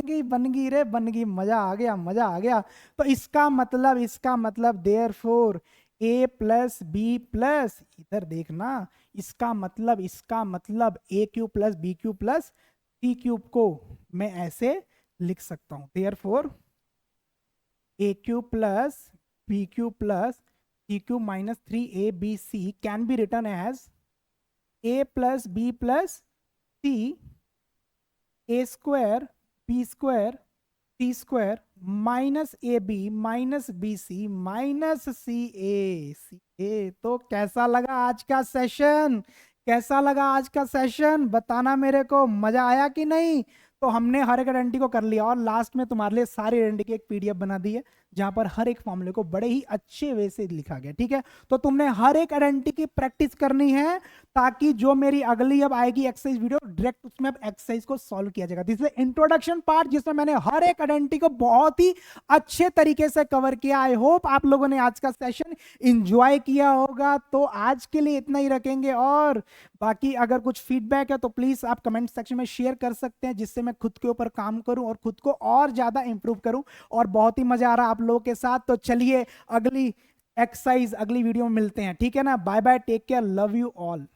गई, मजा आ गया, मजा आ गया। तो इसका मतलब therefore a plus b plus, इधर देखना, इसका मतलब a cube plus b cube plus c cube को मैं ऐसे लिख सकता हूं, therefore a cube plus b cube plus c cube minus 3abc can be return as a plus b plus c, A square B square C square minus A B minus B C minus c a. तो कैसा लगा आज का session, कैसा लगा आज का session, बताना मेरे को, मजा आया कि नहीं। तो हमने हर एक आइडेंटिटी को कर लिया, और लास्ट में तुम्हारे लिए सारी आइडेंटिटी की एक पीडीएफ बना दी है, जहां पर हर एक फॉर्मूले को बड़े ही अच्छे वे से लिखा गया, ठीक है। तो तुमने हर एक आइडेंटिटी की प्रैक्टिस करनी है, ताकि जो मेरी अगली अब आएगी एक्सरसाइज वीडियो, डायरेक्ट उसमें अब एक्सरसाइज को सॉल्व किया जाएगा। दिस इज इंट्रोडक्शन पार्ट, जिसमें मैंने हर एक आइडेंटिटी को बहुत ही अच्छे तरीके से कवर किया। आई होप आप लोगों ने आज का सेशन इंजॉय किया होगा। तो आज के लिए इतना ही रखेंगे, और बाकी अगर कुछ फीडबैक है तो प्लीज आप कमेंट सेक्शन में शेयर कर सकते हैं, जिससे मैं खुद के ऊपर काम करूं और खुद को और ज्यादा इंप्रूव करूं। और बहुत ही मजा आ रहा है आप लोगों के साथ। तो चलिए अगली एक्सरसाइज अगली वीडियो में मिलते हैं, ठीक है ना। Bye bye, take care, love you all.